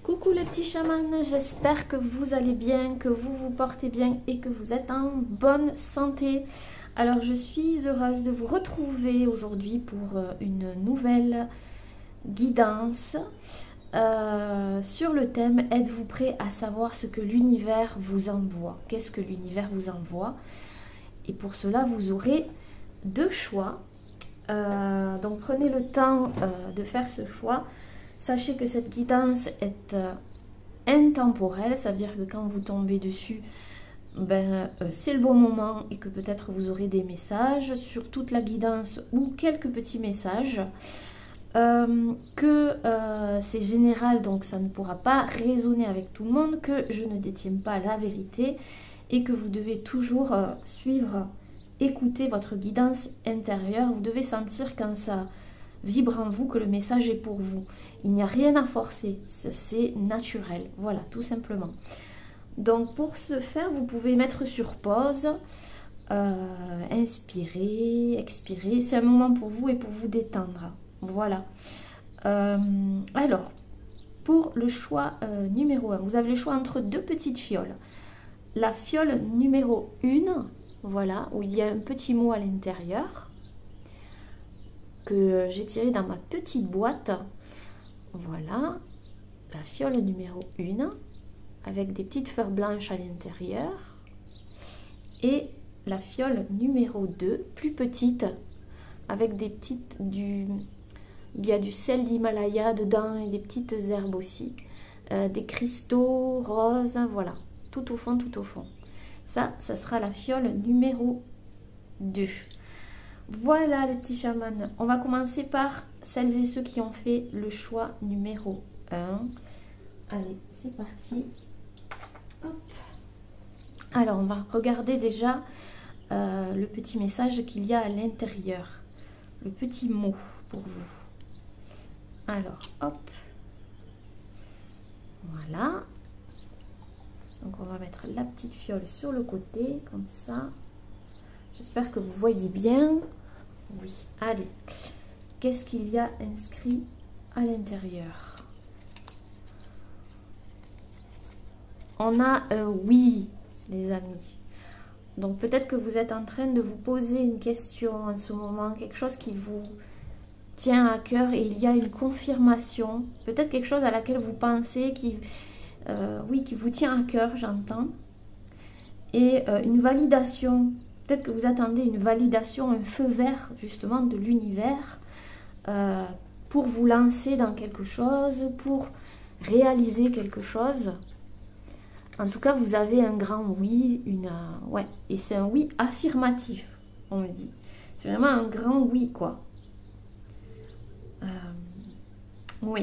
Coucou les petits chamans, j'espère que vous allez bien, que vous vous portez bien et que vous êtes en bonne santé. Alors je suis heureuse de vous retrouver aujourd'hui pour une nouvelle guidance sur le thème « Êtes-vous prêt à savoir ce que l'univers vous envoie ?» Qu'est-ce que l'univers vous envoie? Et pour cela, vous aurez deux choix. Donc prenez le temps de faire ce choix. Sachez que cette guidance est intemporelle, ça veut dire que quand vous tombez dessus, c'est le bon moment et que peut-être vous aurez des messages sur toute la guidance ou quelques petits messages. C'est général, donc ça ne pourra pas résonner avec tout le monde, que je ne détiens pas la vérité et que vous devez toujours suivre, écouter votre guidance intérieure. Vous devez sentir quand ça vibre en vous que le message est pour vous. Il n'y a rien à forcer, c'est naturel, voilà, tout simplement. Donc pour ce faire, vous pouvez mettre sur pause, inspirer, expirer, c'est un moment pour vous et pour vous détendre, voilà. Alors, pour le choix numéro 1, vous avez le choix entre deux petites fioles. La fiole numéro 1, voilà, où il y a un petit mot à l'intérieur, que j'ai tiré dans ma petite boîte. Voilà, la fiole numéro 1 avec des petites fleurs blanches à l'intérieur, et la fiole numéro 2 plus petite avec des petites il y a du sel d'Himalaya dedans et des petites herbes aussi, des cristaux roses, voilà, tout au fond, tout au fond. Ça sera la fiole numéro 2. Voilà les petits chamans, on va commencer par celles et ceux qui ont fait le choix numéro 1. Allez, c'est parti. Hop. Alors, on va regarder déjà le petit message qu'il y a à l'intérieur. Le petit mot pour vous. Alors, hop. Voilà. Donc, on va mettre la petite fiole sur le côté, comme ça. J'espère que vous voyez bien. Oui, allez. Qu'est-ce qu'il y a inscrit à l'intérieur? On a un oui, les amis. Donc peut-être que vous êtes en train de vous poser une question en ce moment, quelque chose qui vous tient à cœur et il y a une confirmation. Peut-être quelque chose à laquelle vous pensez, oui, qui vous tient à cœur, j'entends. Et une validation. Peut-être que vous attendez une validation, un feu vert justement de l'univers pour vous lancer dans quelque chose, pour réaliser quelque chose. En tout cas, vous avez un grand oui, ouais, et c'est un oui affirmatif, on me dit. C'est vraiment un grand oui, quoi. Oui.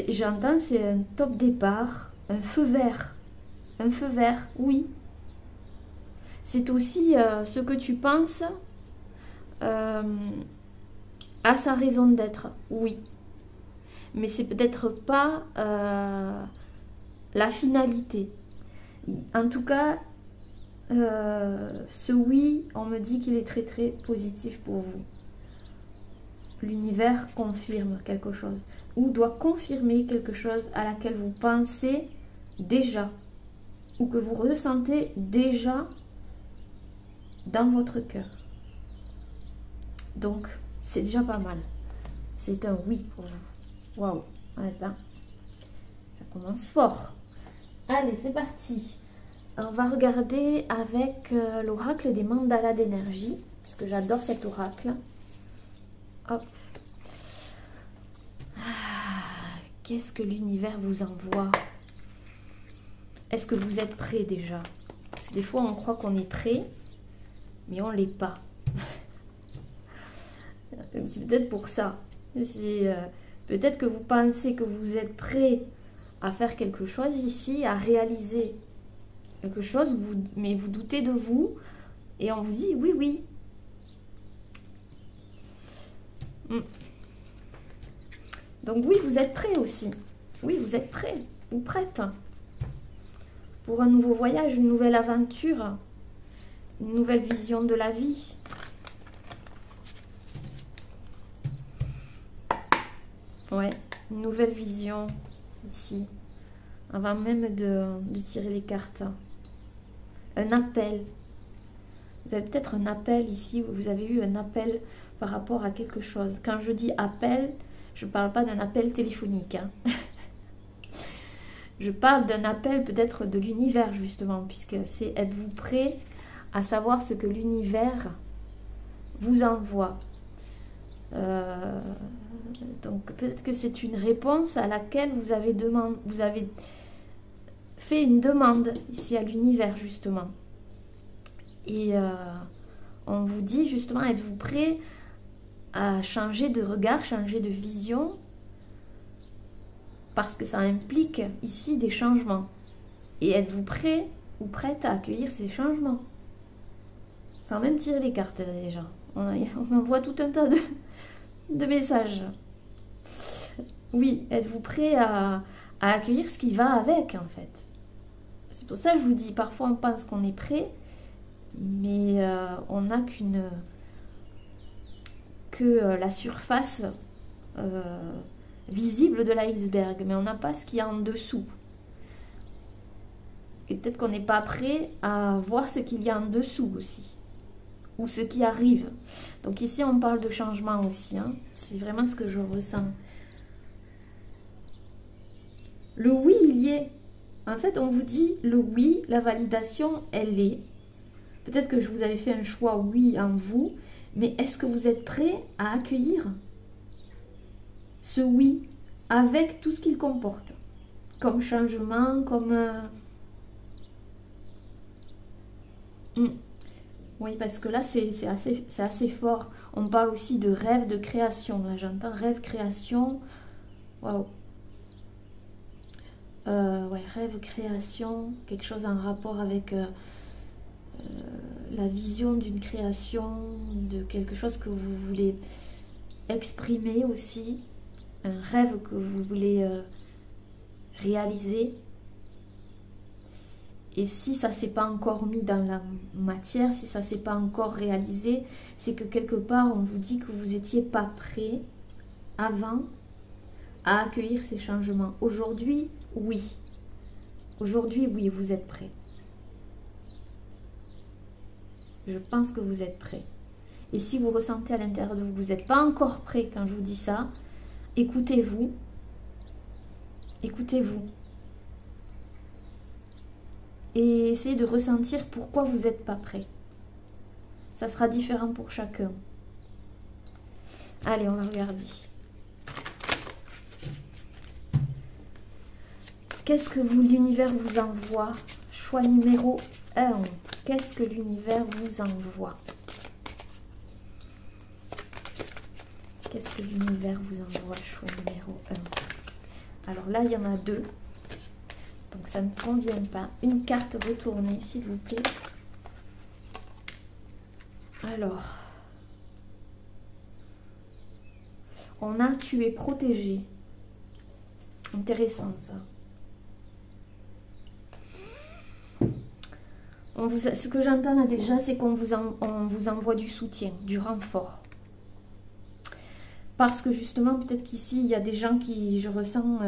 J'entends, c'est un top départ, un feu vert. Un feu vert, oui. C'est aussi ce que tu penses a sa raison d'être, oui. Mais c'est peut-être pas la finalité. En tout cas, ce oui, on me dit qu'il est très très positif pour vous. L'univers confirme quelque chose ou doit confirmer quelque chose à laquelle vous pensez déjà ou que vous ressentez déjà dans votre cœur. Donc, c'est déjà pas mal. C'est un oui pour vous. Waouh! Ça commence fort. Allez, c'est parti. On va regarder avec l'oracle des mandalas d'énergie, parce que j'adore cet oracle. Hop. Qu'est-ce que l'univers vous envoie? Est-ce que vous êtes prêt déjà? Parce que des fois, on croit qu'on est prêt, mais on ne l'est pas. C'est peut-être pour ça. Peut-être que vous pensez que vous êtes prêt à faire quelque chose ici, à réaliser quelque chose, mais vous doutez de vous, et on vous dit oui, oui. Donc oui, vous êtes prêt aussi. Oui, vous êtes prêt ou prête pour un nouveau voyage, une nouvelle aventure, une nouvelle vision de la vie. Ouais. une nouvelle vision ici, avant même de tirer les cartes. Un appel. Vous avez peut-être un appel ici, vous avez eu un appel par rapport à quelque chose. Quand je dis appel, je ne parle pas d'un appel téléphonique. Hein. Je parle d'un appel peut-être de l'univers justement, puisque c'est êtes-vous prêt à savoir ce que l'univers vous envoie. Donc peut-être que c'est une réponse à laquelle vous avez fait une demande ici à l'univers justement. Et on vous dit justement, êtes-vous prêt à changer de regard, changer de vision, parce que ça implique ici des changements. Et êtes-vous prêt ou prête à accueillir ces changements? Sans même tirer les cartes là, déjà. On envoie tout un tas de messages. Oui, êtes-vous prêt à accueillir ce qui va avec en fait? C'est pour ça que je vous dis, parfois on pense qu'on est prêt, mais on n'a que la surface visible de l'iceberg, mais on n'a pas ce qu'il y a en dessous. Et peut-être qu'on n'est pas prêt à voir ce qu'il y a en dessous aussi, ou ce qui arrive. Donc ici on parle de changement aussi, hein. C'est vraiment ce que je ressens. Le oui, il y est. En fait, on vous dit le oui, la validation, elle est. Peut-être que je vous avais fait un choix oui en vous, mais est-ce que vous êtes prêt à accueillir ce oui avec tout ce qu'il comporte, comme changement, comme... Oui, parce que là, c'est assez fort. On parle aussi de rêve, de création. Là, j'entends rêve, création. Waouh. Ouais, rêve, création, quelque chose en rapport avec la vision d'une création, de quelque chose que vous voulez exprimer aussi, un rêve que vous voulez réaliser. Et si ça ne s'est pas encore mis dans la matière, si ça ne s'est pas encore réalisé, c'est que quelque part on vous dit que vous n'étiez pas prêt avant à accueillir ces changements. Aujourd'hui, oui. Aujourd'hui, oui, vous êtes prêt. Je pense que vous êtes prêt. Et si vous ressentez à l'intérieur de vous que vous n'êtes pas encore prêt quand je vous dis ça, écoutez-vous. Écoutez-vous. Et essayez de ressentir pourquoi vous n'êtes pas prêt. Ça sera différent pour chacun. Allez, on va regarder. Qu'est-ce que l'univers vous envoie? Choix numéro 1. Qu'est-ce que l'univers vous envoie? Qu'est-ce que l'univers vous envoie? Choix numéro 1. Alors là, il y en a 2. Donc ça ne convient pas. Une carte retournée, s'il vous plaît. Alors, on a tu es protégé. Intéressant ça. Ce que j'entends là déjà, c'est qu'on vous envoie du soutien, du renfort. Parce que justement, peut-être qu'ici, il y a des gens qui, je ressens,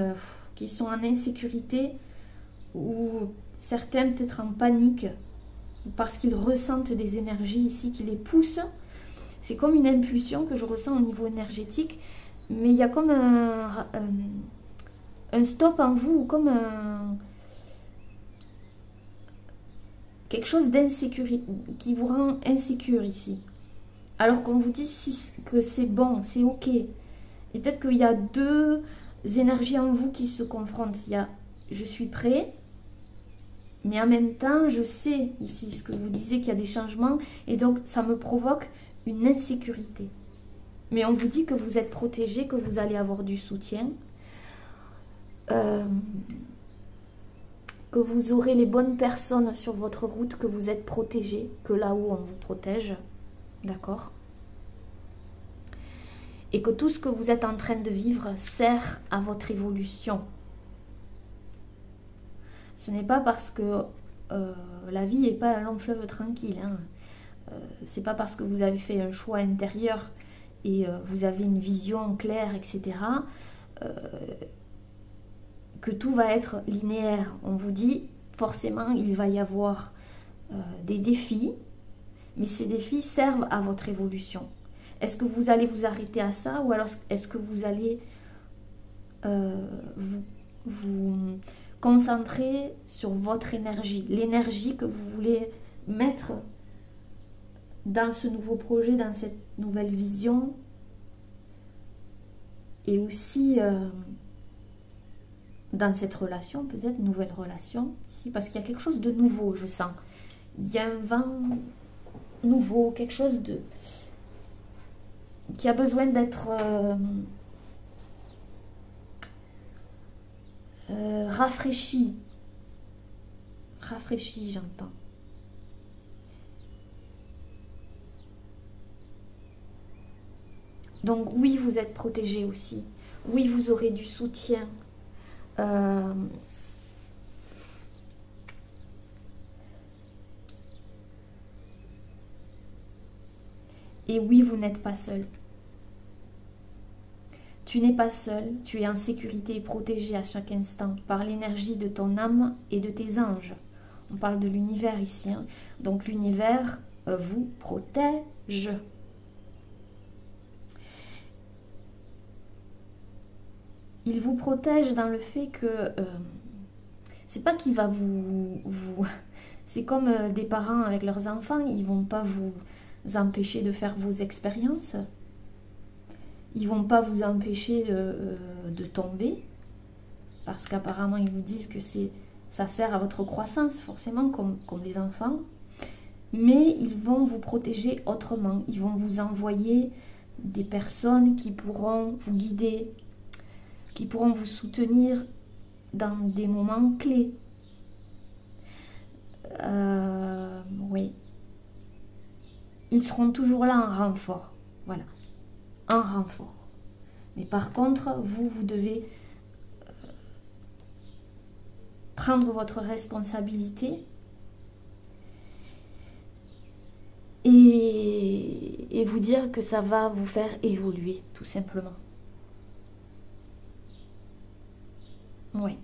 qui sont en insécurité, ou certains peut-être en panique, parce qu'ils ressentent des énergies ici qui les poussent. C'est comme une impulsion que je ressens au niveau énergétique, mais il y a comme un stop en vous, ou comme quelque chose d'insécurité, qui vous rend insécure ici. Alors qu'on vous dit que c'est bon, c'est ok. Et peut-être qu'il y a deux énergies en vous qui se confrontent. Il y a je suis prêt, mais en même temps je sais ici ce que vous disiez qu'il y a des changements et donc ça me provoque une insécurité. Mais on vous dit que vous êtes protégé, que vous allez avoir du soutien, que vous aurez les bonnes personnes sur votre route, que vous êtes protégé, que là-haut on vous protège, d'accord? Et que tout ce que vous êtes en train de vivre sert à votre évolution. Ce n'est pas parce que la vie n'est pas un long fleuve tranquille, hein. C'est pas parce que vous avez fait un choix intérieur et vous avez une vision claire, etc., que tout va être linéaire. On vous dit forcément il va y avoir des défis, mais ces défis servent à votre évolution. Est-ce que vous allez vous arrêter à ça, ou alors est-ce que vous allez vous concentrer sur votre énergie, l'énergie que vous voulez mettre dans ce nouveau projet, dans cette nouvelle vision, et aussi dans cette relation, peut-être nouvelle relation ici, parce qu'il y a quelque chose de nouveau, je sens. Il y a un vent nouveau, quelque chose de qui a besoin d'être rafraîchi. Rafraîchi, j'entends. Donc oui, vous êtes protégé aussi. Oui, vous aurez du soutien. Et oui, vous n'êtes pas seul. Tu n'es pas seul, tu es en sécurité et protégé à chaque instant par l'énergie de ton âme et de tes anges. On parle de l'univers ici, hein. Donc l'univers vous protège. Il vous protège dans le fait que c'est pas qu'il va vous c'est comme des parents avec leurs enfants, ils vont pas vous empêcher de faire vos expériences. Ils vont pas vous empêcher de tomber, parce qu'apparemment ils vous disent que ça sert à votre croissance, forcément, comme les enfants. Mais ils vont vous protéger autrement. Ils vont vous envoyer des personnes qui pourront vous guider, qui pourront vous soutenir dans des moments clés. Oui. Ils seront toujours là en renfort. Voilà. En renfort. Mais par contre, vous devez prendre votre responsabilité et vous dire que ça va vous faire évoluer, tout simplement. Oui.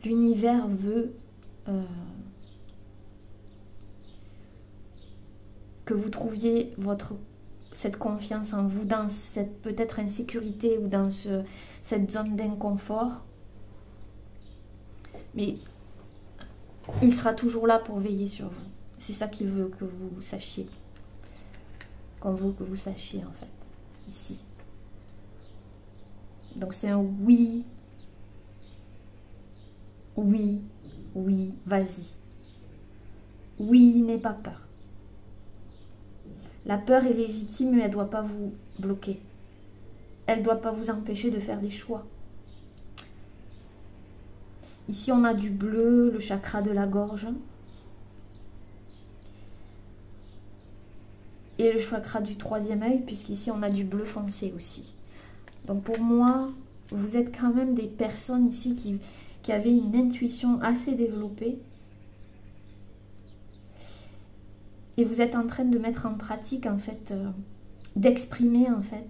L'univers veut que vous trouviez cette confiance en vous, dans cette peut-être insécurité ou dans cette zone d'inconfort. Mais il sera toujours là pour veiller sur vous. C'est ça qu'il veut que vous sachiez. Qu'on veut que vous sachiez, en fait, ici. Donc c'est un oui. Oui, oui, vas-y. Oui, n'aie pas peur. La peur est légitime, mais elle ne doit pas vous bloquer. Elle ne doit pas vous empêcher de faire des choix. Ici, on a du bleu, le chakra de la gorge. Et le chakra du troisième œil, puisqu'ici, on a du bleu foncé aussi. Donc pour moi, vous êtes quand même des personnes ici qui avaient une intuition assez développée. Et vous êtes en train de mettre en pratique, en fait, d'exprimer, en fait,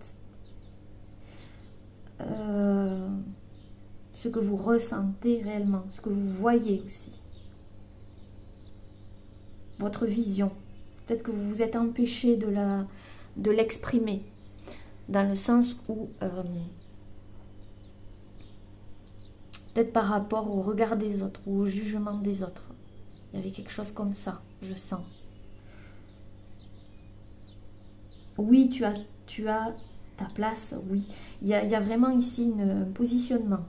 ce que vous ressentez réellement, ce que vous voyez aussi. Votre vision. Peut-être que vous vous êtes empêché de l'exprimer, dans le sens où, peut-être par rapport au regard des autres, ou au jugement des autres. Il y avait quelque chose comme ça, je sens. Oui, tu as ta place, oui. Il y a vraiment ici un positionnement.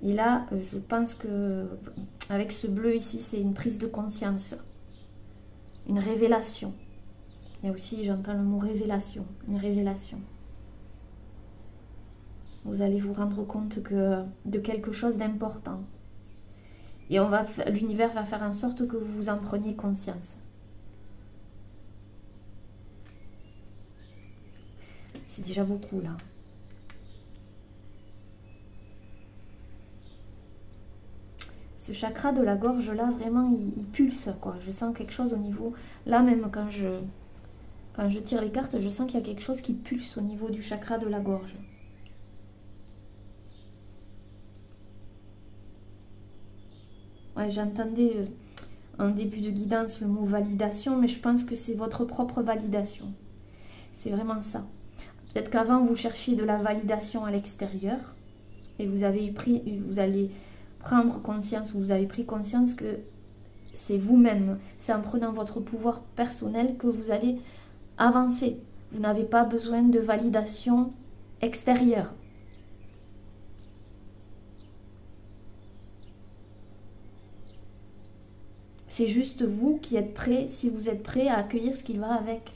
Et là, je pense que avec ce bleu ici, c'est une prise de conscience. Une révélation. Il y a aussi, j'entends le mot révélation. Une révélation. Vous allez vous rendre compte de quelque chose d'important. Et l'univers va faire en sorte que vous en preniez conscience. C'est déjà beaucoup là. Ce chakra de la gorge là, vraiment, il pulse, quoi. Je sens quelque chose au niveau... Là, même quand je tire les cartes, je sens qu'il y a quelque chose qui pulse au niveau du chakra de la gorge. Ouais, j'entendais en début de guidance le mot validation, mais je pense que c'est votre propre validation. C'est vraiment ça. Peut-être qu'avant, vous cherchiez de la validation à l'extérieur et vous allez prendre conscience, ou vous avez pris conscience que c'est vous-même, c'est en prenant votre pouvoir personnel que vous allez avancer. Vous n'avez pas besoin de validation extérieure. C'est juste vous qui êtes prêt, si vous êtes prêt à accueillir ce qui va avec.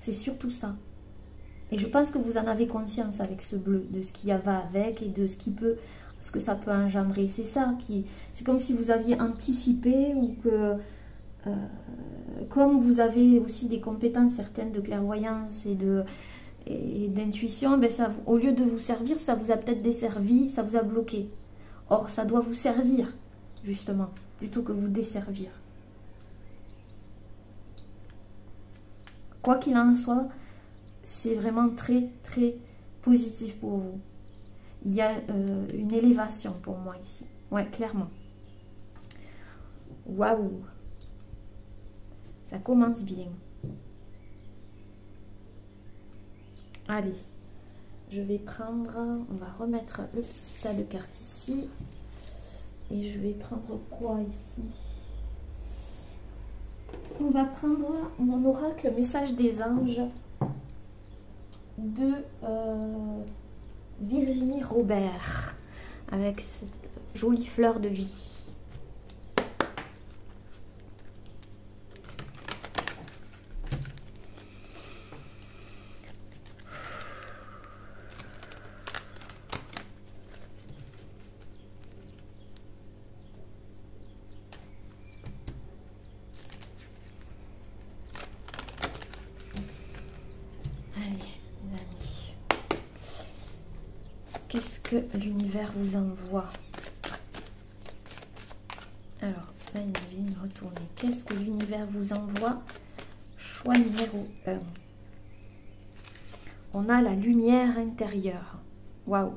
C'est surtout ça. Et je pense que vous en avez conscience avec ce bleu, de ce qui va avec et de ce que ça peut engendrer. C'est ça c'est comme si vous aviez anticipé, ou que comme vous avez aussi des compétences certaines de clairvoyance et d'intuition, ben ça, au lieu de vous servir, ça vous a peut-être desservi, ça vous a bloqué. Or, ça doit vous servir, justement, plutôt que vous desservir. Quoi qu'il en soit, c'est vraiment très, très positif pour vous. Il y a une élévation pour moi ici. Ouais, clairement. Waouh! Ça commence bien. Allez, je vais prendre... On va remettre le petit tas de cartes ici. Et je vais prendre quoi ici? On va prendre mon oracle message des anges de Virginie Robert, avec cette jolie fleur de vie. Qu'est-ce que l'univers vous envoie? Alors, là, il vient de retourner. Qu'est-ce que l'univers vous envoie? Choix numéro 1. On a la lumière intérieure. Waouh!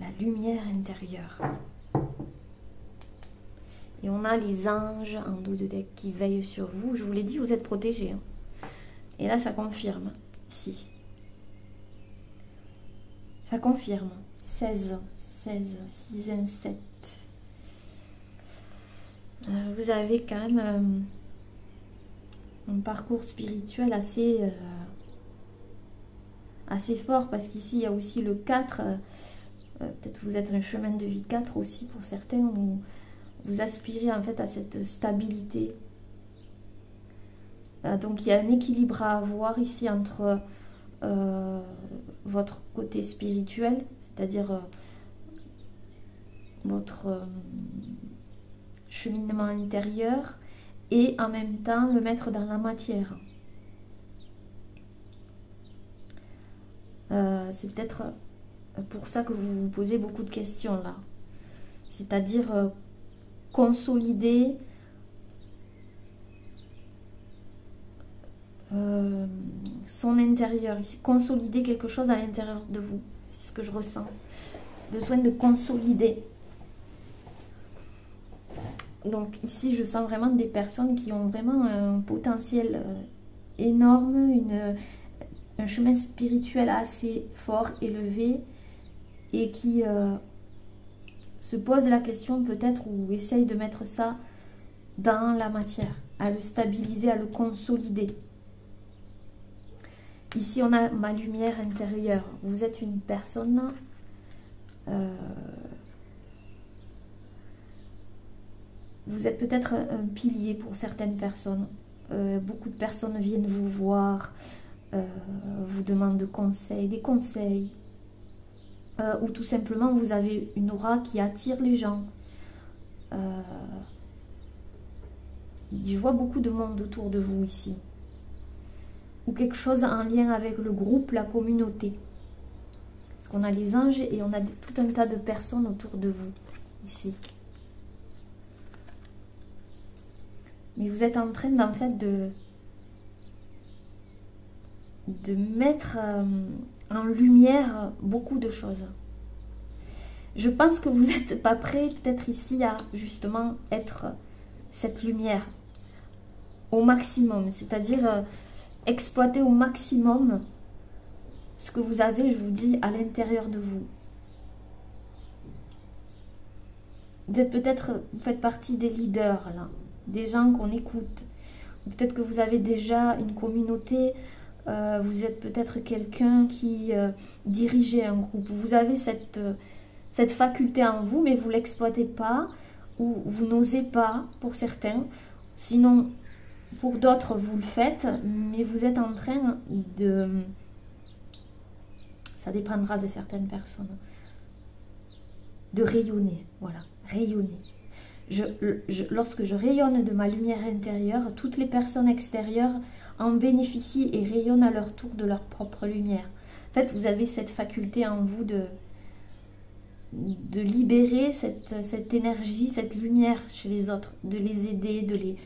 La lumière intérieure. Et on a les anges en dos de deck qui veillent sur vous. Je vous l'ai dit, vous êtes protégés. Hein. Et là, ça confirme. Ici. Ça confirme. 16, 6, 1, 7. Vous avez quand même un parcours spirituel assez fort, parce qu'ici, il y a aussi le 4. Peut-être que vous êtes un chemin de vie 4 aussi pour certains, où vous aspirez en fait à cette stabilité. Donc, il y a un équilibre à avoir ici entre... votre côté spirituel, c'est-à-dire votre cheminement intérieur, et en même temps le mettre dans la matière. C'est peut-être pour ça que vous vous posez beaucoup de questions là, c'est-à-dire consolider son intérieur, ici, consolider quelque chose à l'intérieur de vous, c'est ce que je ressens, besoin de consolider. Donc ici je sens vraiment des personnes qui ont vraiment un potentiel énorme, un chemin spirituel assez fort, élevé, et qui se posent la question peut-être, ou essayent de mettre ça dans la matière, à le stabiliser, à le consolider. Ici, on a ma lumière intérieure. Vous êtes une personne... vous êtes peut-être un pilier pour certaines personnes. Beaucoup de personnes viennent vous voir, vous demandent des conseils. Ou tout simplement, vous avez une aura qui attire les gens. Je vois beaucoup de monde autour de vous ici. Ou quelque chose en lien avec le groupe, la communauté. Parce qu'on a les anges et on a tout un tas de personnes autour de vous, ici. Mais vous êtes en train, en fait, de mettre en lumière beaucoup de choses. Je pense que vous n'êtes pas prêt, peut-être ici, à justement être cette lumière au maximum. C'est-à-dire exploiter au maximum ce que vous avez, je vous dis, à l'intérieur de vous. Vous êtes peut-être, vous faites partie des leaders, là, des gens qu'on écoute. Peut-être que vous avez déjà une communauté, vous êtes peut-être quelqu'un qui dirigeait un groupe. Vous avez cette faculté en vous, mais vous ne l'exploitez pas, ou vous n'osez pas pour certains. Sinon, pour d'autres, vous le faites, mais vous êtes en train de... Ça dépendra de certaines personnes. De rayonner, voilà, rayonner. Lorsque je rayonne de ma lumière intérieure, toutes les personnes extérieures en bénéficient et rayonnent à leur tour de leur propre lumière. En fait, vous avez cette faculté en vous de libérer cette énergie, cette lumière chez les autres, de les aider,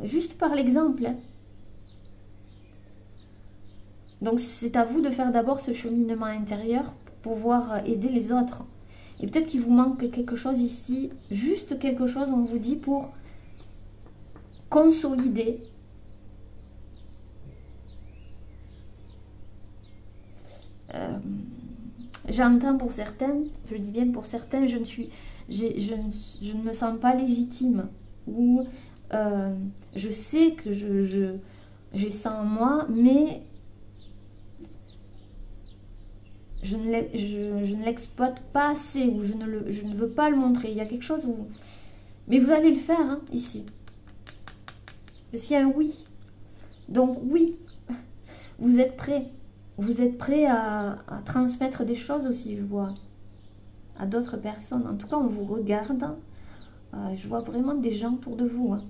juste par l'exemple. Hein. Donc c'est à vous de faire d'abord ce cheminement intérieur pour pouvoir aider les autres. Et peut-être qu'il vous manque quelque chose ici, juste quelque chose, on vous dit, pour consolider. J'entends pour certains, je dis bien pour certains, je ne me sens pas légitime. Ou je sais que j'ai ça en moi, mais je ne l'exploite pas assez, ou je ne veux pas le montrer. Il y a quelque chose où... Mais vous allez le faire, hein, ici. Parce qu'il y a un oui. Donc oui, vous êtes prêts. Vous êtes prêts à transmettre des choses aussi, je vois, à d'autres personnes. En tout cas, on vous regarde. Je vois vraiment des gens autour de vous. Hein.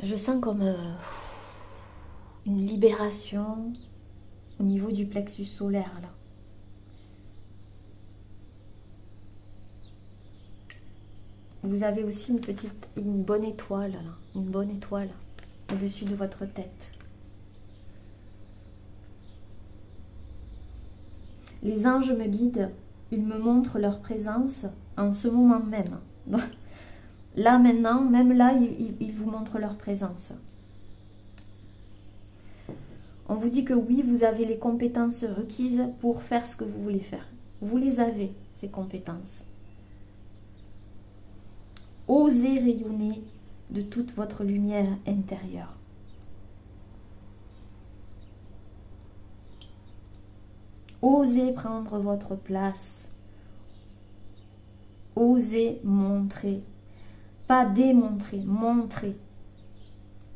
Je sens comme une libération au niveau du plexus solaire, là. Vous avez aussi une bonne étoile, là. Une bonne étoile au-dessus de votre tête. Les anges me guident, ils me montrent leur présence en ce moment même. Là, maintenant, même là, ils vous montrent leur présence. On vous dit que oui, vous avez les compétences requises pour faire ce que vous voulez faire. Vous les avez, ces compétences. Osez rayonner de toute votre lumière intérieure. Osez prendre votre place. Osez montrer. Pas démontrer, montrer.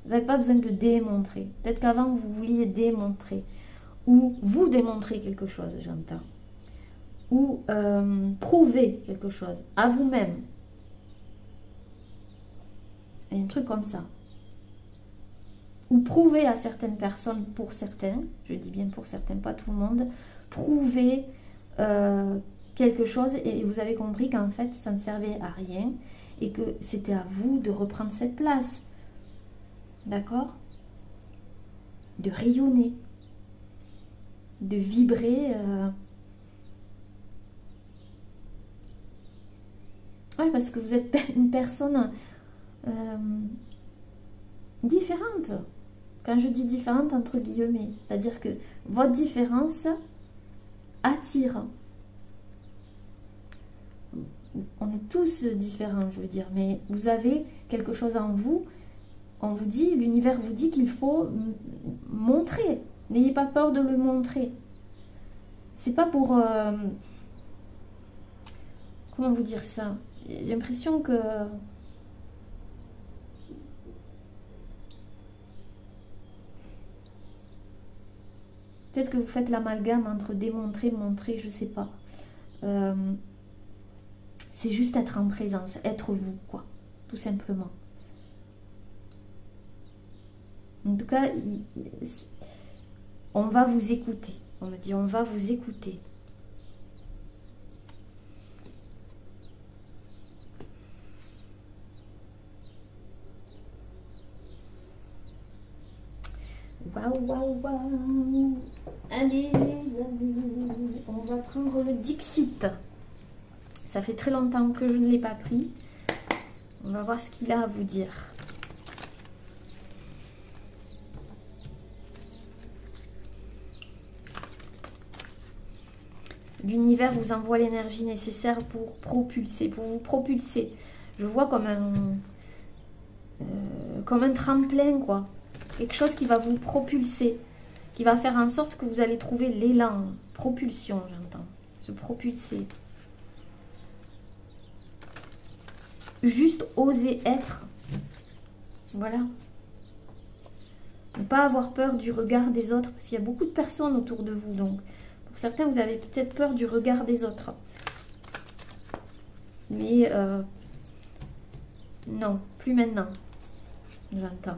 Vous n'avez pas besoin de démontrer. Peut-être qu'avant, vous vouliez démontrer. Ou vous démontrer quelque chose, j'entends. Ou prouver quelque chose à vous-même. Un truc comme ça. Ou prouver à certaines personnes, pour certains, je dis bien pour certains, pas tout le monde, prouver quelque chose et vous avez compris qu'en fait, ça ne servait à rien et que c'était à vous de reprendre cette place. D'accord? De rayonner, de vibrer. Ouais, parce que vous êtes une personne différente. Quand je dis différente, entre guillemets, c'est-à-dire que votre différence attire. On est tous différents, je veux dire, mais vous avez quelque chose en vous. On vous dit, l'univers vous dit qu'il faut montrer. N'ayez pas peur de le montrer. C'est pas pour... comment vous dire ça? J'ai l'impression que... Peut-être que vous faites l'amalgame entre démontrer, montrer, je sais pas. C'est juste être en présence, être vous, quoi. tout simplement. En tout cas, on va vous écouter. On me dit, on va vous écouter. Waouh, waouh, waouh. Allez, les amis, on va prendre le Dixit. Ça fait très longtemps que je ne l'ai pas pris. On va voir ce qu'il a à vous dire. L'univers vous envoie l'énergie nécessaire pour vous propulser. Je vois comme un tremplin, quoi. Quelque chose qui va vous propulser, qui va faire en sorte que vous allez trouver l'élan. Propulsion, j'entends. Se propulser. Juste oser être. Voilà. Ne pas avoir peur du regard des autres, parce qu'il y a beaucoup de personnes autour de vous. Donc, pour certains, vous avez peut-être peur du regard des autres. Mais, non, plus maintenant. J'entends.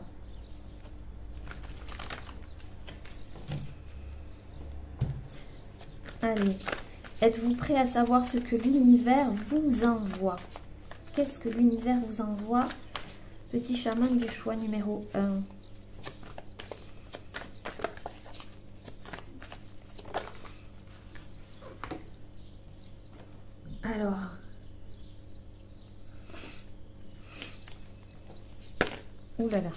Allez, êtes-vous prêt à savoir ce que l'univers vous envoie? Qu'est-ce que l'univers vous envoie? Petit chaman du choix numéro 1. Alors, ouh là là.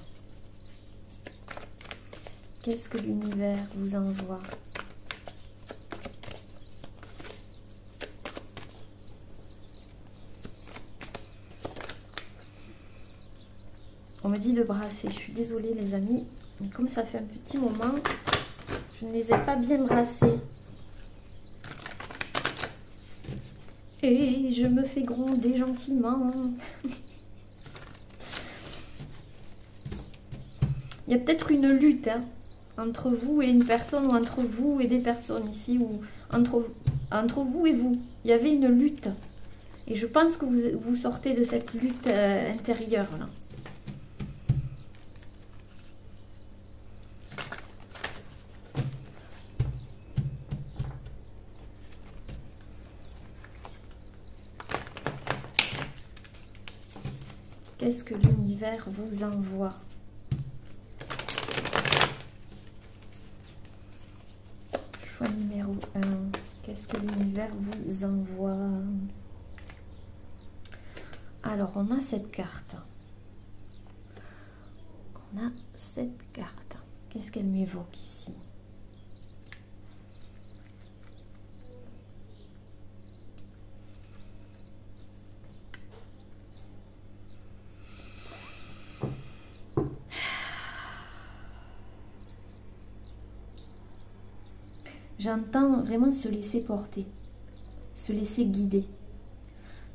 Qu'est-ce que l'univers vous envoie? On me dit de brasser. Je suis désolée les amis, mais comme ça fait un petit moment, je ne les ai pas bien brassés. Et je me fais gronder gentiment. Il y a peut-être une lutte entre vous et une personne, ou entre vous et des personnes ici, ou entre vous et vous. Il y avait une lutte. Et je pense que vous sortez de cette lutte intérieure là. Qu'est-ce que l'univers vous envoie? Choix numéro 1. Qu'est-ce que l'univers vous envoie? Alors, on a cette carte. On a cette carte. Qu'est-ce qu'elle m'évoque ici? J'entends vraiment se laisser porter, se laisser guider.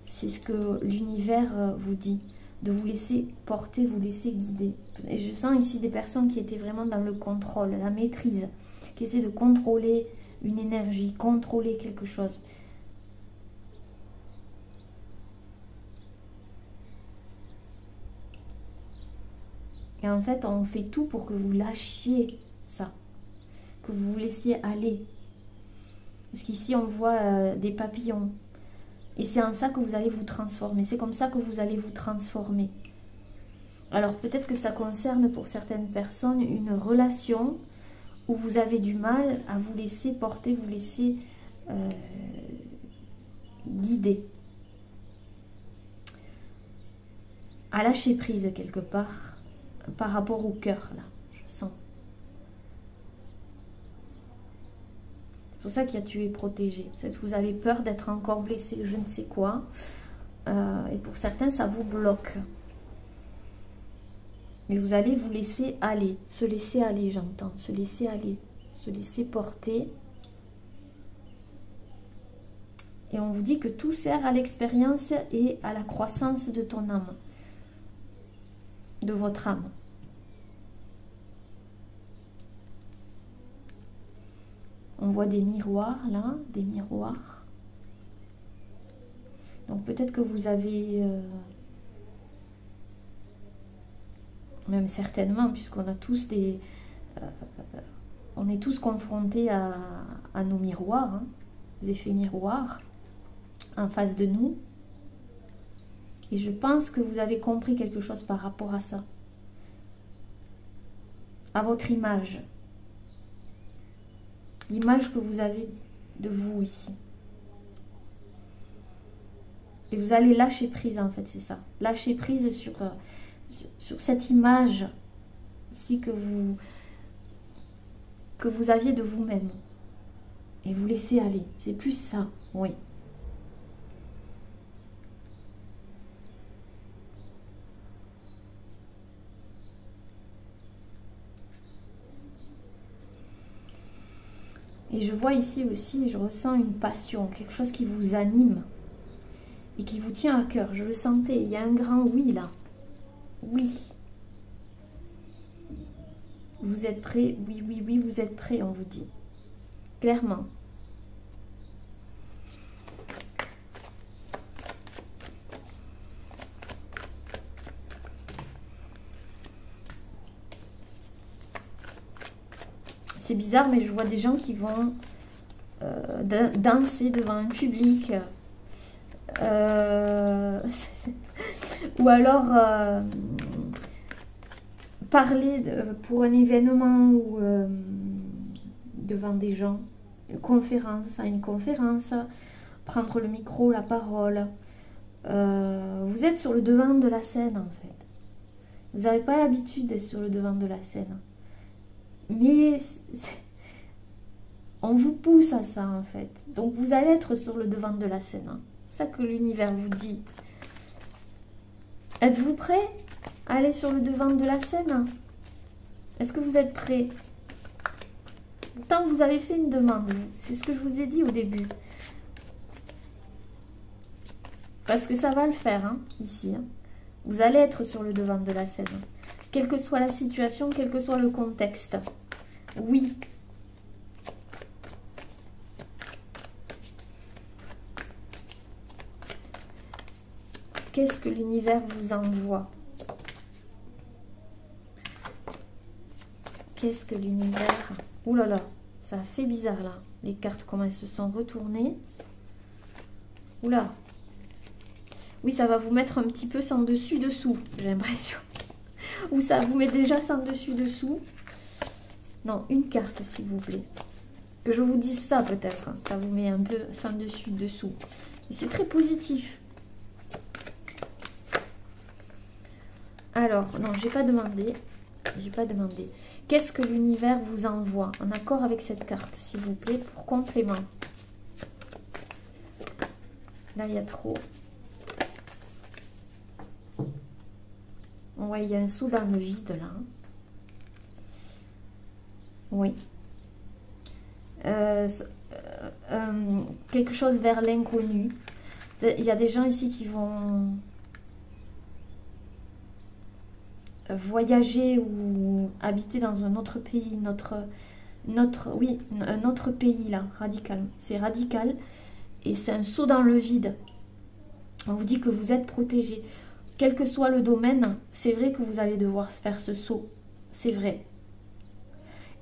C'est ce que l'univers vous dit, de vous laisser porter, vous laisser guider. Et je sens ici des personnes qui étaient vraiment dans le contrôle, la maîtrise, qui essaient de contrôler une énergie, contrôler quelque chose. Et en fait, on fait tout pour que vous lâchiez ça, que vous vous laissiez aller. Parce qu'ici, on voit des papillons. Et c'est en ça que vous allez vous transformer. C'est comme ça que vous allez vous transformer. Alors, peut-être que ça concerne pour certaines personnes une relation où vous avez du mal à vous laisser porter, vous laisser guider. À lâcher prise quelque part par rapport au cœur, là, je sens. C'est pour ça qu'il y a tué protégé. Peut-être que vous avez peur d'être encore blessé, je ne sais quoi. Et pour certains, ça vous bloque. Mais vous allez vous laisser aller. Se laisser aller, j'entends. Se laisser aller. Se laisser porter. Et on vous dit que tout sert à l'expérience et à la croissance de ton âme. De votre âme. On voit des miroirs là, des miroirs. Donc peut-être que vous avez même certainement, puisqu'on a tous des... on est tous confrontés à nos miroirs, hein, les effets miroirs, en face de nous. Et je pense que vous avez compris quelque chose par rapport à ça. À votre image. L'image que vous avez de vous ici. Et vous allez lâcher prise, en fait, c'est ça. Lâcher prise sur cette image ici que vous aviez de vous-même. Et vous laissez aller. C'est plus ça, oui. Et je vois ici aussi, je ressens une passion, quelque chose qui vous anime et qui vous tient à cœur. Je le sentais, il y a un grand oui là. Oui. Vous êtes prêts? Oui, oui, oui, vous êtes prêts, on vous dit. Clairement. C'est bizarre, mais je vois des gens qui vont danser devant un public. Ou alors parler pour un événement ou devant des gens. Une conférence, à une conférence. Prendre le micro, la parole. Vous êtes sur le devant de la scène, en fait. Vous n'avez pas l'habitude d'être sur le devant de la scène. Mais on vous pousse à ça en fait. Donc vous allez être sur le devant de la scène. Hein. C'est ça que l'univers vous dit. Êtes-vous prêt à aller sur le devant de la scène? Est-ce que vous êtes prêt? Pourtant vous avez fait une demande. C'est ce que je vous ai dit au début. Parce que ça va le faire hein, ici. Hein. Vous allez être sur le devant de la scène. Quelle que soit la situation, quel que soit le contexte. Oui. Qu'est-ce que l'univers vous envoie? Qu'est-ce que l'univers... Ouh là là, ça fait bizarre là. Les cartes, comment elles se sont retournées. Ouh là. Oui, ça va vous mettre un petit peu sans dessus-dessous, j'ai l'impression. Ou ça vous met déjà sans dessus-dessous. Non, une carte, s'il vous plaît. Que je vous dise ça, peut-être. Hein. Ça vous met un peu sans dessus-dessous. C'est très positif. Alors, non, j'ai pas demandé. J'ai pas demandé. Qu'est-ce que l'univers vous envoie en accord avec cette carte, s'il vous plaît, pour complément. Là, il y a trop. Ouais, il y a un saut dans le vide, là. Oui. Quelque chose vers l'inconnu. Il y a des gens ici qui vont voyager ou habiter dans un autre pays, oui, un autre pays là, radical. C'est radical et c'est un saut dans le vide. On vous dit que vous êtes protégé. Quel que soit le domaine, c'est vrai que vous allez devoir faire ce saut. C'est vrai.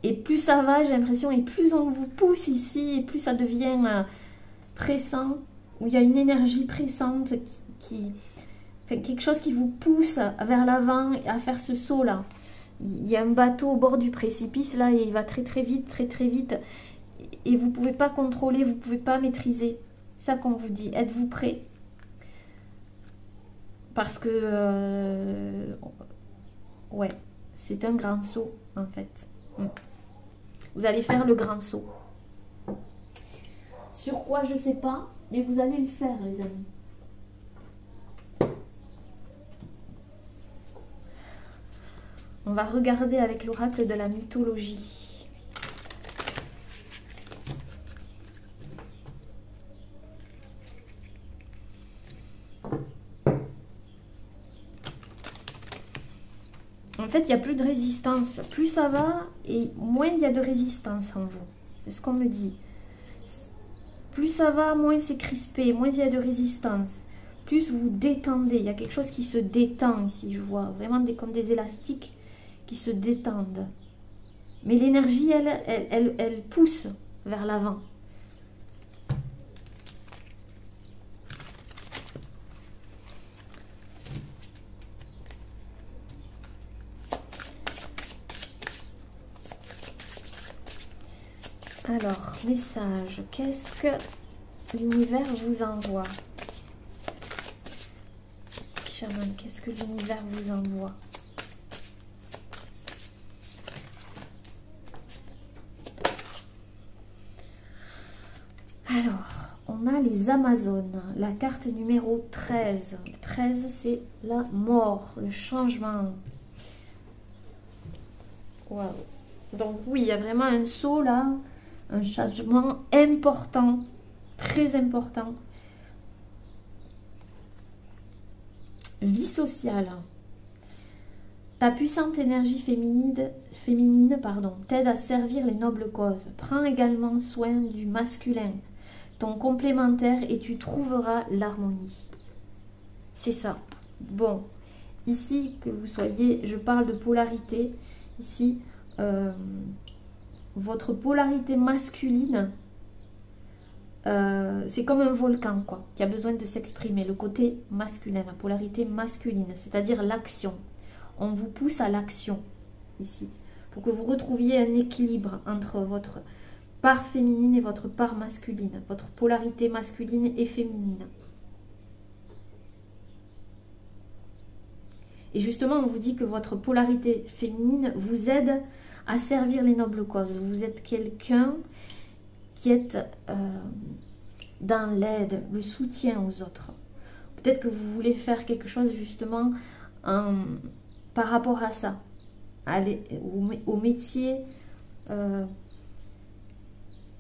Et plus ça va, j'ai l'impression, et plus on vous pousse ici, et plus ça devient pressant, où il y a une énergie pressante qui fait quelque chose qui vous pousse vers l'avant à faire ce saut-là. Il y a un bateau au bord du précipice, là, et il va très très vite, et vous ne pouvez pas contrôler, vous ne pouvez pas maîtriser. C'est ça qu'on vous dit. Êtes-vous prêt? Parce que, ouais, c'est un grand saut, en fait. Vous allez faire le grand saut. Sur quoi, je ne sais pas, mais vous allez le faire, les amis. On va regarder avec l'oracle de la mythologie. En fait, il n'y a plus de résistance. Plus ça va, et moins il y a de résistance en vous. C'est ce qu'on me dit. Plus ça va, moins c'est crispé, moins il y a de résistance. Plus vous détendez. Il y a quelque chose qui se détend ici, je vois. Vraiment comme des élastiques qui se détendent. Mais l'énergie, elle pousse vers l'avant. Alors, message, qu'est-ce que l'univers vous envoie? Chaman, qu'est-ce que l'univers vous envoie? Alors, on a les Amazones, la carte numéro 13. 13, c'est la mort, le changement. Waouh. Donc oui, il y a vraiment un saut là, un changement important, très important. Vie sociale. Ta puissante énergie féminine t'aide à servir les nobles causes. Prends également soin du masculin, ton complémentaire, et tu trouveras l'harmonie. C'est ça. Bon, ici, que vous soyez, je parle de polarité. Ici, votre polarité masculine, c'est comme un volcan, quoi, qui a besoin de s'exprimer. Le côté masculin, la polarité masculine, c'est-à-dire l'action. On vous pousse à l'action, ici, pour que vous retrouviez un équilibre entre votre part féminine et votre part masculine, votre polarité masculine et féminine. Et justement, on vous dit que votre polarité féminine vous aide à servir les nobles causes. Vous êtes quelqu'un qui est dans l'aide, le soutien aux autres. Peut-être que vous voulez faire quelque chose justement par rapport à ça, au métier.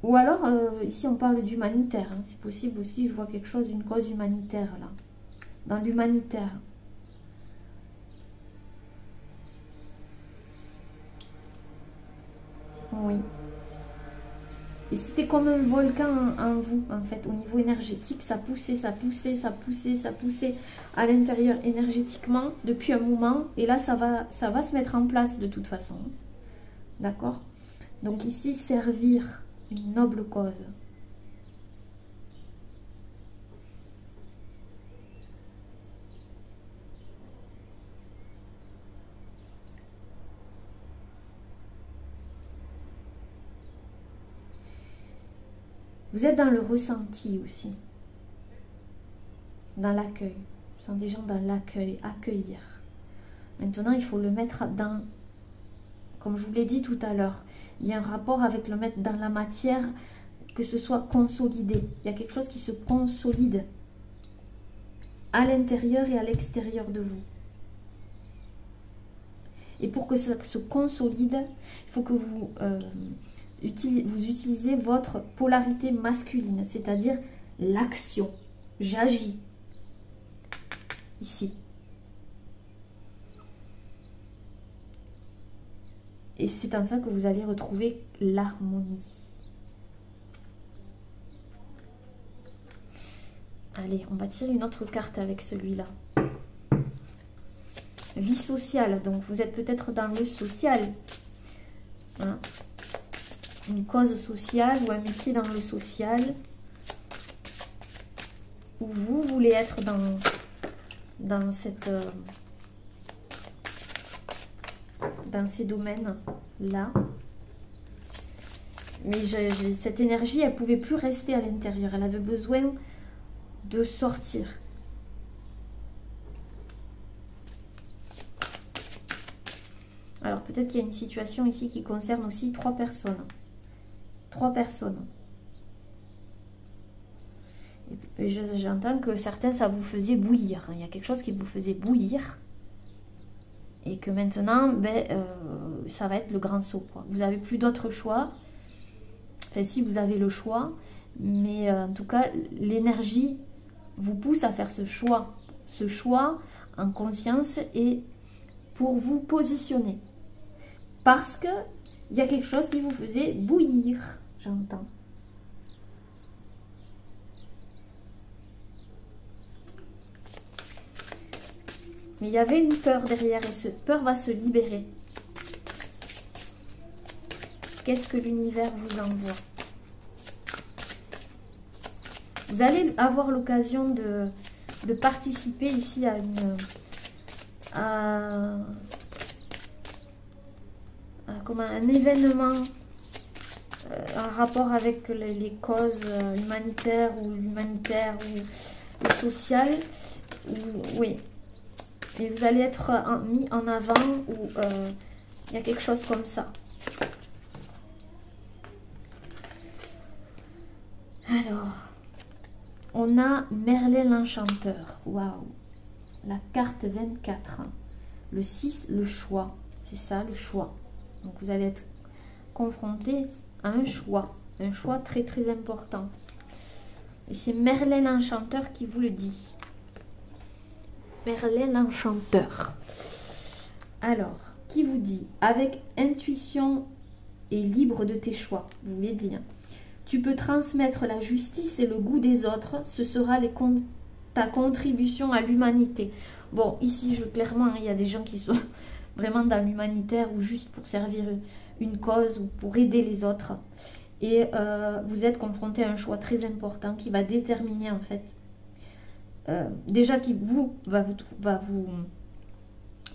Ou alors, ici on parle d'humanitaire. Hein, c'est possible aussi, je vois quelque chose, une cause humanitaire là. Dans l'humanitaire. Oui. Et c'était comme un volcan en vous, en fait, au niveau énergétique. Ça poussait, ça poussait, ça poussait, ça poussait à l'intérieur énergétiquement depuis un moment. Et là, ça va se mettre en place de toute façon. D'accord? Donc ici, servir une noble cause. Vous êtes dans le ressenti aussi. Dans l'accueil. Ce sont des gens dans l'accueil, accueillir. Maintenant, il faut le mettre dans, comme je vous l'ai dit tout à l'heure, il y a un rapport avec le mettre dans la matière, que ce soit consolidé. Il y a quelque chose qui se consolide à l'intérieur et à l'extérieur de vous. Et pour que ça se consolide, il faut que vous utilisez votre polarité masculine, c'est-à-dire l'action. J'agis. Ici. Et c'est en ça que vous allez retrouver l'harmonie. Allez, on va tirer une autre carte avec celui-là. Vie sociale, donc vous êtes peut-être dans le social. Hein? Une cause sociale ou un métier dans le social. Où vous voulez être dans ces domaines-là. Mais cette énergie, elle ne pouvait plus rester à l'intérieur. Elle avait besoin de sortir. Alors peut-être qu'il y a une situation ici qui concerne aussi 3 personnes. 3 personnes. Et j'entends que certains, ça vous faisait bouillir. Il y a quelque chose qui vous faisait bouillir. Et que maintenant, ça va être le grand saut, quoi. Vous n'avez plus d'autre choix. Enfin, si vous avez le choix. Mais en tout cas, l'énergie vous pousse à faire ce choix. Ce choix en conscience et pour vous positionner. Parce que il y a quelque chose qui vous faisait bouillir, j'entends. Mais il y avait une peur derrière et cette peur va se libérer. Qu'est-ce que l'univers vous envoie? Vous allez avoir l'occasion de participer ici à un événement en rapport avec les causes humanitaires ou sociales. Oui. Et vous allez être mis en avant ou il y a quelque chose comme ça. Alors, on a Merlin l'Enchanteur. Waouh! La carte 24. Le 6, le choix. C'est ça, le choix. Donc, vous allez être confronté à un choix très très important. Et c'est Merlin l'Enchanteur qui vous le dit. Merlin l'Enchanteur. Alors, qui vous dit? Avec intuition et libre de tes choix, vous voulez dire. Tu peux transmettre la justice et le goût des autres. Ce sera ta contribution à l'humanité. Bon, ici, clairement, il y a des gens qui sont vraiment dans l'humanitaire ou juste pour servir une cause ou pour aider les autres. Et vous êtes confronté à un choix très important qui va déterminer, en fait, déjà qui va vous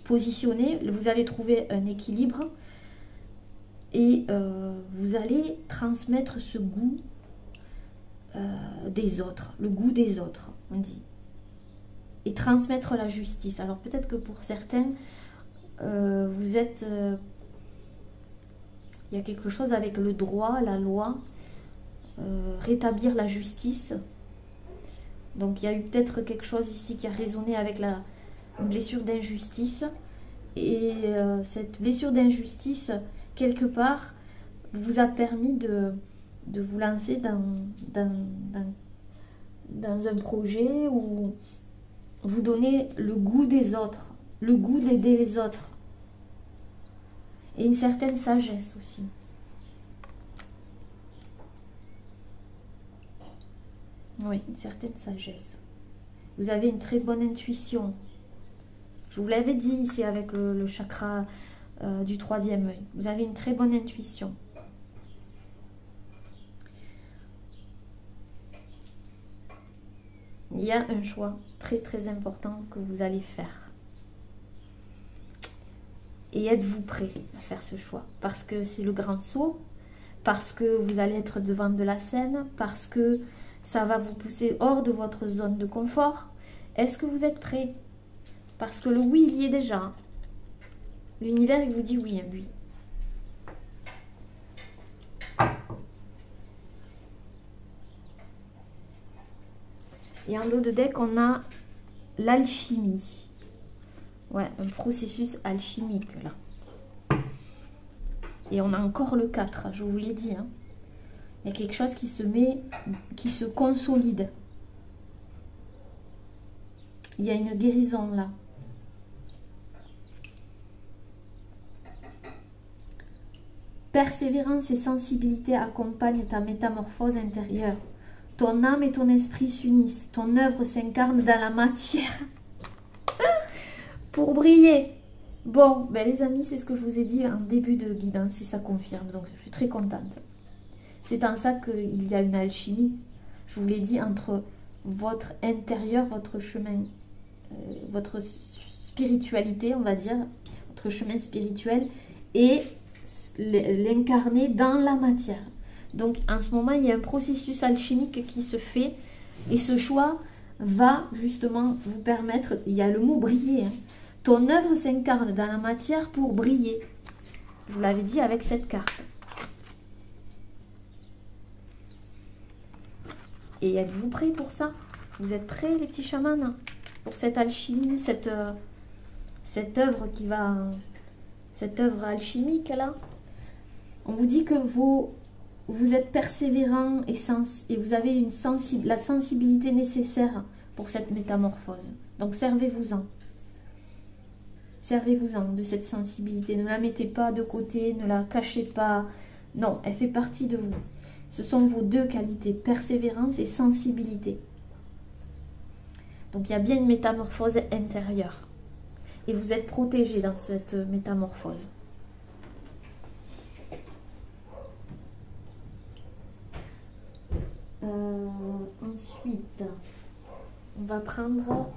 positionner. Vous allez trouver un équilibre. Et vous allez transmettre ce goût des autres, le goût des autres, on dit. Et transmettre la justice. Alors peut-être que pour certains, vous êtes... il y a quelque chose avec le droit, la loi, rétablir la justice. Donc il y a eu peut-être quelque chose ici qui a résonné avec une blessure d'injustice. Et cette blessure d'injustice... quelque part, vous a permis de vous lancer dans un projet où vous donnez le goût des autres, le goût d'aider les autres. Et une certaine sagesse aussi. Oui, une certaine sagesse. Vous avez une très bonne intuition. Je vous l'avais dit ici avec le chakra... du troisième œil. Vous avez une très bonne intuition. Il y a un choix très très important que vous allez faire. Et êtes-vous prêt à faire ce choix? Parce que c'est le grand saut, parce que vous allez être devant de la scène, parce que ça va vous pousser hors de votre zone de confort. Est-ce que vous êtes prêt? Parce que le oui, il y est déjà. L'univers, il vous dit oui, lui. Et en dos de deck, on a l'alchimie. Ouais, un processus alchimique, là. Et on a encore le 4, je vous l'ai dit. Hein. Il y a quelque chose qui se consolide. Il y a une guérison, là. Persévérance et sensibilité accompagnent ta métamorphose intérieure. Ton âme et ton esprit s'unissent. Ton œuvre s'incarne dans la matière pour briller. Bon, ben les amis, c'est ce que je vous ai dit en début de guidance, si ça confirme. Donc, je suis très contente. C'est en ça qu'il y a une alchimie. Je vous l'ai dit, entre votre intérieur, votre chemin, votre spiritualité, on va dire, votre chemin spirituel et l'incarner dans la matière. Donc en ce moment il y a un processus alchimique qui se fait et ce choix va justement vous permettre, il y a le mot briller, hein. Ton œuvre s'incarne dans la matière pour briller. Je vous l'avais dit avec cette carte. Et êtes-vous prêts pour ça? Vous êtes prêts les petits chamans pour cette alchimie, cette œuvre qui va, cette œuvre alchimique là? On vous dit que vous êtes persévérant et vous avez la sensibilité nécessaire pour cette métamorphose. Donc servez-vous-en. Servez-vous-en de cette sensibilité. Ne la mettez pas de côté, ne la cachez pas. Non, elle fait partie de vous. Ce sont vos deux qualités, persévérance et sensibilité. Donc il y a bien une métamorphose intérieure. Et vous êtes protégé dans cette métamorphose. Ensuite, on va prendre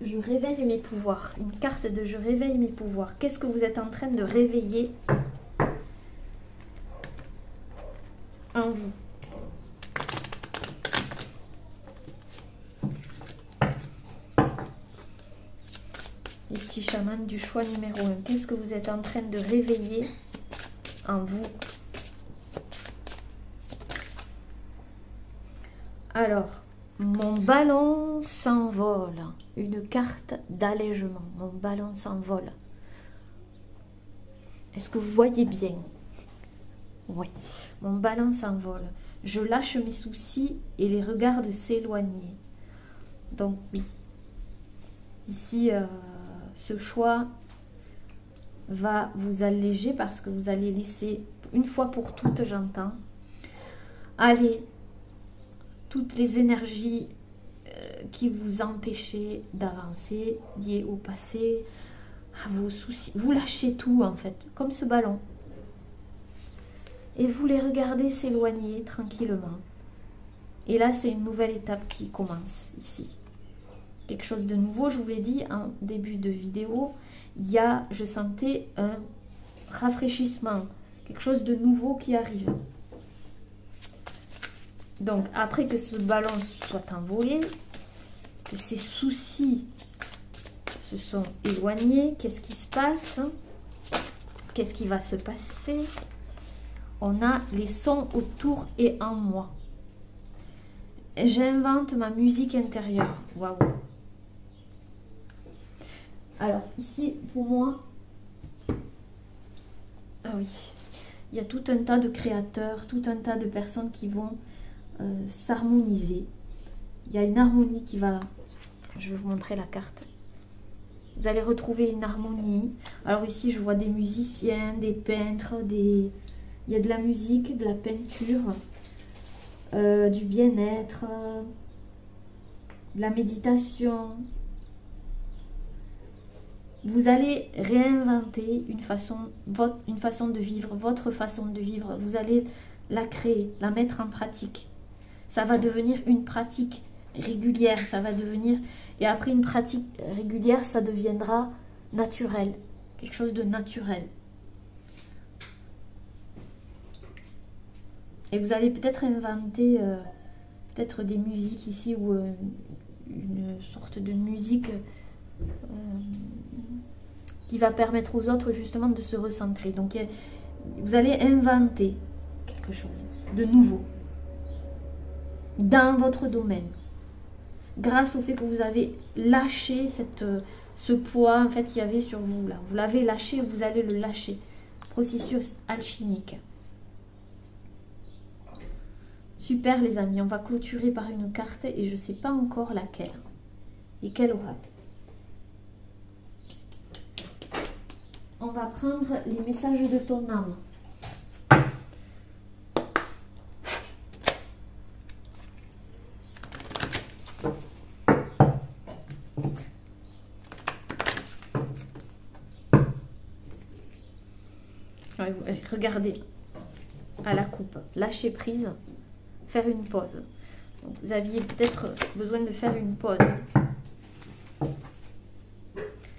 je réveille mes pouvoirs. Une carte de je réveille mes pouvoirs. Qu'est-ce que vous êtes en train de réveiller en vous? Les petits chamans du choix numéro 1. Qu'est-ce que vous êtes en train de réveiller en vous? Alors, mon ballon s'envole. Une carte d'allègement. Mon ballon s'envole. Est-ce que vous voyez bien? Oui. Mon ballon s'envole. Je lâche mes soucis et les regarde s'éloigner. Donc oui. Ici, ce choix va vous alléger parce que vous allez laisser, une fois pour toutes, j'entends, aller toutes les énergies qui vous empêchaient d'avancer, liées au passé, à vos soucis. Vous lâchez tout en fait, comme ce ballon. Et vous les regardez s'éloigner tranquillement. Et là, c'est une nouvelle étape qui commence ici. Quelque chose de nouveau, je vous l'ai dit en début de vidéo, il y a, je sentais un rafraîchissement, quelque chose de nouveau qui arrive. Donc, après que ce ballon soit envolé, que ces soucis se sont éloignés, qu'est-ce qui se passe? Qu'est-ce qui va se passer? On a les sons autour et en moi. J'invente ma musique intérieure. Waouh! Alors, ici, pour moi, ah oui, il y a tout un tas de créateurs, tout un tas de personnes qui vont s'harmoniser. Il y a une harmonie qui va... Je vais vous montrer la carte. Vous allez retrouver une harmonie. Alors ici, je vois des musiciens, des peintres, il y a de la musique, de la peinture, du bien-être, de la méditation. Vous allez réinventer une façon de vivre, votre façon de vivre. Vous allez la créer, la mettre en pratique. Ça va devenir une pratique régulière, ça va devenir... Et après une pratique régulière, ça deviendra naturel, quelque chose de naturel. Et vous allez peut-être inventer peut-être des musiques ici ou une sorte de musique qui va permettre aux autres justement de se recentrer. Donc vous allez inventer quelque chose de nouveau dans votre domaine. Grâce au fait que vous avez lâché ce poids en fait qu'il y avait sur vous là. Vous l'avez lâché, vous allez le lâcher. Processus alchimique. Super les amis, on va clôturer par une carte et je ne sais pas encore laquelle. Et quel oracle. On va prendre les messages de ton âme. Regardez à la coupe, lâcher prise, faire une pause. Donc, vous aviez peut-être besoin de faire une pause.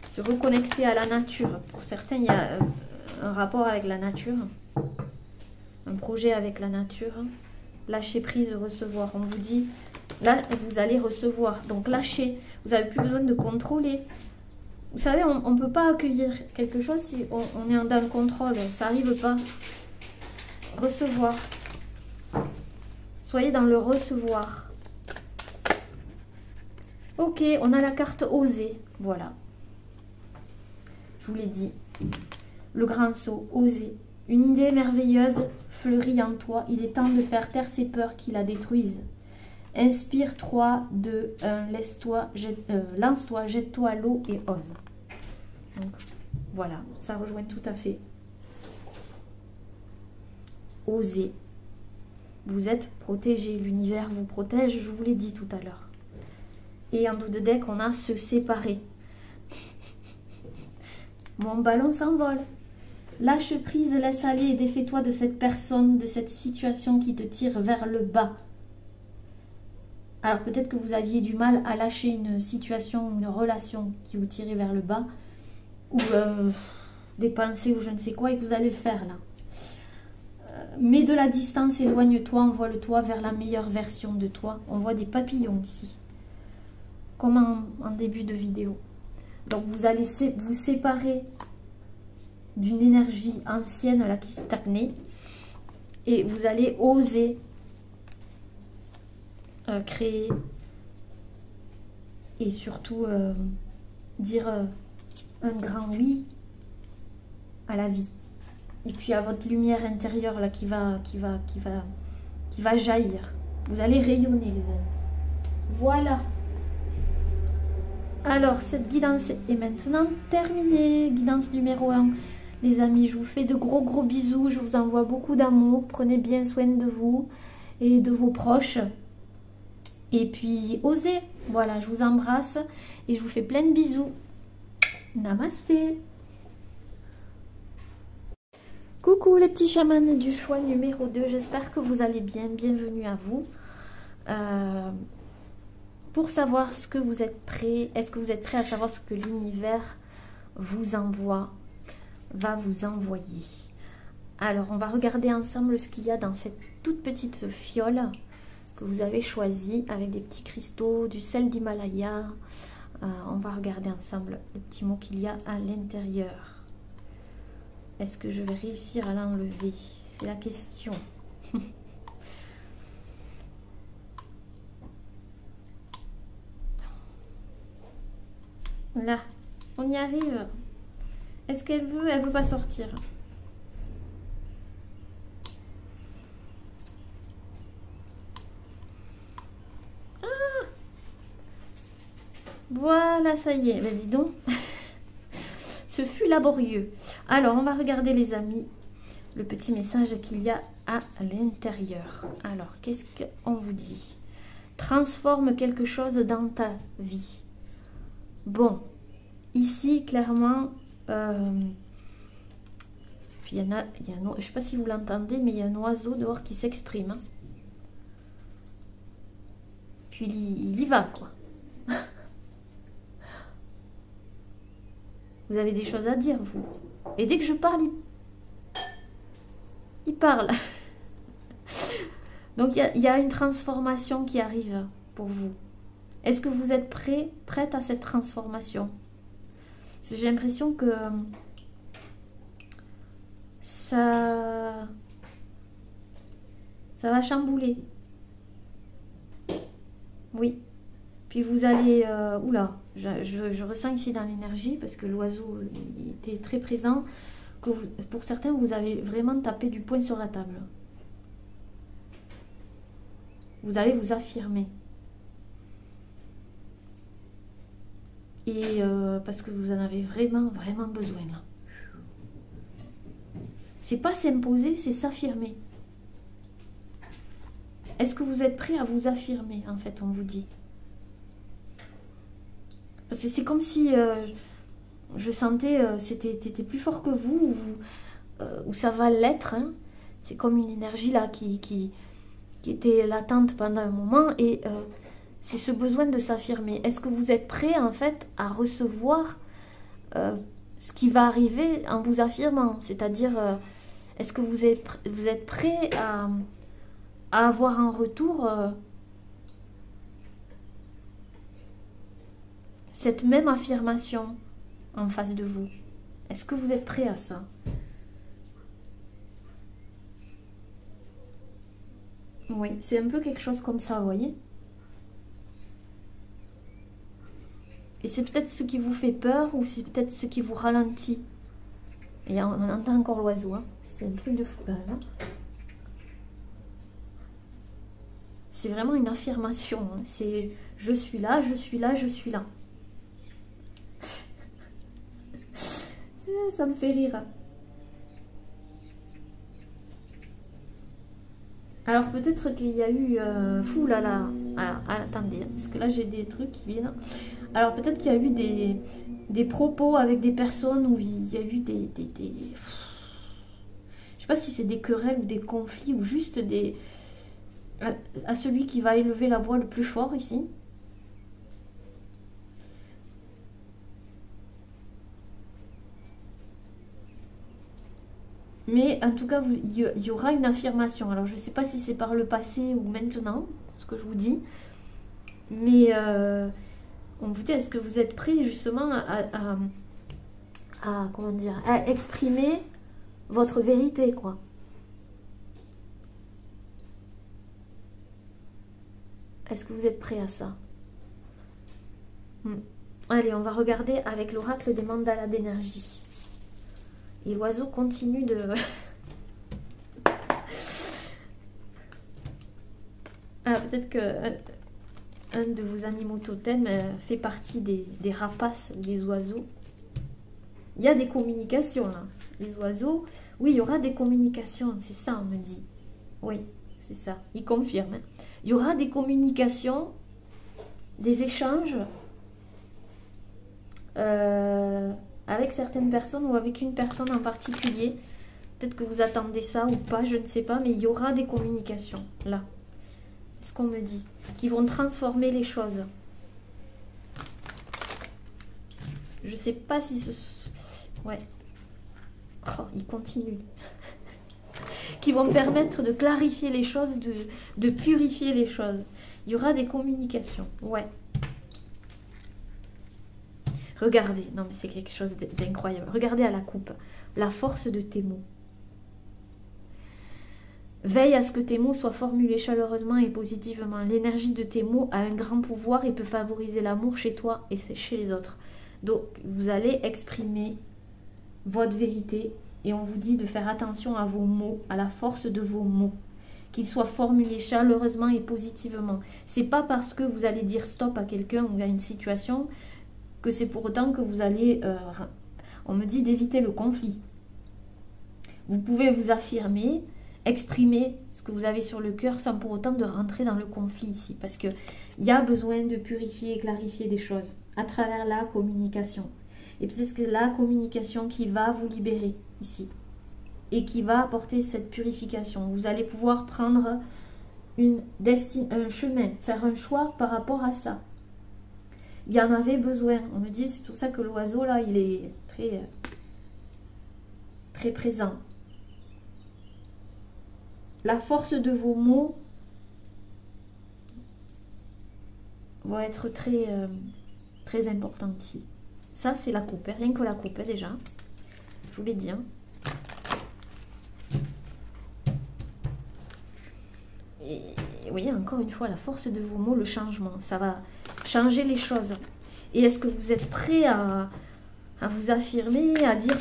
Se reconnecter à la nature. Pour certains, il y a un rapport avec la nature, un projet avec la nature. Lâcher prise, recevoir. On vous dit, là, vous allez recevoir. Donc, lâchez. Vous n'avez plus besoin de contrôler. Vous savez, on ne peut pas accueillir quelque chose si on est dans le contrôle. Ça n'arrive pas. Recevoir. Soyez dans le recevoir. Ok, on a la carte oser. Voilà. Je vous l'ai dit. Le grand saut, oser. Une idée merveilleuse fleurit en toi. Il est temps de faire taire ces peurs qui la détruisent. Inspire 3, 2, 1, lance-toi, jette-toi à l'eau et ose. Donc, voilà, ça rejoint tout à fait. Osez. Vous êtes protégé, l'univers vous protège, je vous l'ai dit tout à l'heure. Et en dos de deck, on a se séparer. Mon ballon s'envole. Lâche prise, laisse aller et défais-toi de cette personne, de cette situation qui te tire vers le bas. Alors peut-être que vous aviez du mal à lâcher une situation, une relation qui vous tirait vers le bas, ou des pensées ou je ne sais quoi, et que vous allez le faire là. Mets de la distance, éloigne-toi, envoie-le-toi vers la meilleure version de toi. On voit des papillons ici, comme en début de vidéo. Donc vous allez vous séparer d'une énergie ancienne là qui stagnait, et vous allez oser créer et surtout dire un grand oui à la vie, et puis à votre lumière intérieure là qui va jaillir. Vous allez rayonner, les amis. Voilà. Alors cette guidance est maintenant terminée. Guidance numéro 1. Les amis, je vous fais de gros bisous. Je vous envoie beaucoup d'amour. Prenez bien soin de vous et de vos proches. Et puis, osez. Voilà, je vous embrasse et je vous fais plein de bisous. Namasté. Coucou les petits chamans du choix numéro 2. J'espère que vous allez bien. Bienvenue à vous. Pour savoir ce que vous êtes prêts, est-ce que vous êtes prêts à savoir ce que l'univers vous envoie, va vous envoyer. Alors, on va regarder ensemble ce qu'il y a dans cette toute petite fiole que vous avez choisie avec des petits cristaux, du sel d'Himalaya. On va regarder ensemble le petit mot qu'il y a à l'intérieur. Est-ce que je vais réussir à l'enlever? C'est la question. Là, on y arrive. Est-ce qu'elle veut? Elle veut pas sortir. Voilà, ça y est. Ben, dis donc. Ce fut laborieux. Alors, on va regarder, les amis, le petit message qu'il y a à l'intérieur. Alors, qu'est-ce qu'on vous dit? Transforme quelque chose dans ta vie. Bon, ici, clairement, puis je ne sais pas si vous l'entendez, mais il y a un oiseau dehors qui s'exprime. Hein. Puis il y va, quoi. Vous avez des choses à dire, vous. Et dès que je parle, il parle. Donc, il y a une transformation qui arrive pour vous. Est-ce que vous êtes prête à cette transformation? J'ai l'impression que ça va chambouler. Oui. Puis vous allez... oula, je ressens ici dans l'énergie, parce que l'oiseau était très présent, que pour certains, vous avez vraiment tapé du poing sur la table. Vous allez vous affirmer. Et parce que vous en avez vraiment besoin là. C'est pas s'imposer, c'est s'affirmer. Est-ce que vous êtes prêt à vous affirmer, en fait, on vous dit? Parce que c'est comme si je sentais c'était plus fort que vous, ou ça va l'être. Hein. C'est comme une énergie là qui était latente pendant un moment, et c'est ce besoin de s'affirmer. Est-ce que vous êtes prêt, en fait, à recevoir ce qui va arriver en vous affirmant? C'est-à-dire, est-ce que vous êtes prêt à avoir en retour cette même affirmation en face de vous? Est-ce que vous êtes prêt à ça? Oui, c'est un peu quelque chose comme ça, vous voyez? Et c'est peut-être ce qui vous fait peur, ou c'est peut-être ce qui vous ralentit. Et on entend encore l'oiseau, hein. C'est un truc de fou quand même. Hein. C'est vraiment une affirmation. Hein. C'est je suis là, je suis là, je suis là. Ça me fait rire. Alors peut-être qu'il y a eu... fou là là. Ah, attendez, parce que là j'ai des trucs qui viennent. Alors peut-être qu'il y a eu des propos avec des personnes où il y a eu des... Je sais pas si c'est des querelles ou des conflits ou juste des... à celui qui va élever la voix le plus fort ici. Mais en tout cas, il y aura une affirmation. Alors, je ne sais pas si c'est par le passé ou maintenant, ce que je vous dis. Mais on vous dit, est-ce que vous êtes prêts justement comment dire, à exprimer votre vérité, quoi. Est-ce que vous êtes prêts à ça? Allez, on va regarder avec l'oracle des mandalas d'énergie. Et l'oiseau continue de... Ah, peut-être que un de vos animaux totems fait partie des rapaces, des oiseaux. Il y a des communications, là. Les oiseaux, oui, il y aura des communications, c'est ça, on me dit. Oui, c'est ça, il confirme. Hein. Il y aura des communications, des échanges... avec certaines personnes ou avec une personne en particulier. Peut-être que vous attendez ça ou pas, je ne sais pas, mais il y aura des communications, là. C'est ce qu'on me dit. Qui vont transformer les choses. Je ne sais pas si ce... Ouais. Oh, il continue. Qui vont permettre de clarifier les choses, de purifier les choses. Il y aura des communications, ouais. Regardez, non mais c'est quelque chose d'incroyable. Regardez à la coupe, la force de tes mots. Veille à ce que tes mots soient formulés chaleureusement et positivement. L'énergie de tes mots a un grand pouvoir et peut favoriser l'amour chez toi et chez les autres. Donc vous allez exprimer votre vérité et on vous dit de faire attention à vos mots, à la force de vos mots. Qu'ils soient formulés chaleureusement et positivement. C'est pas parce que vous allez dire stop à quelqu'un ou à une situation... que c'est pour autant que vous allez... on me dit d'éviter le conflit. Vous pouvez vous affirmer, exprimer ce que vous avez sur le cœur sans pour autant de rentrer dans le conflit ici. Parce qu'il y a besoin de purifier et clarifier des choses à travers la communication. Et peut-être que c'est la communication qui va vous libérer ici. Et qui va apporter cette purification. Vous allez pouvoir prendre un chemin, faire un choix par rapport à ça. Il y en avait besoin. On me dit, c'est pour ça que l'oiseau, là, il est très, très présent. La force de vos mots va être très, très importante ici. Ça, c'est la coupe. Rien que la coupe, déjà. Je vous l'ai dit. Hein. Et vous voyez, encore une fois, la force de vos mots, le changement. Ça va changer les choses. Et est-ce que vous êtes prêt à vous affirmer, à dire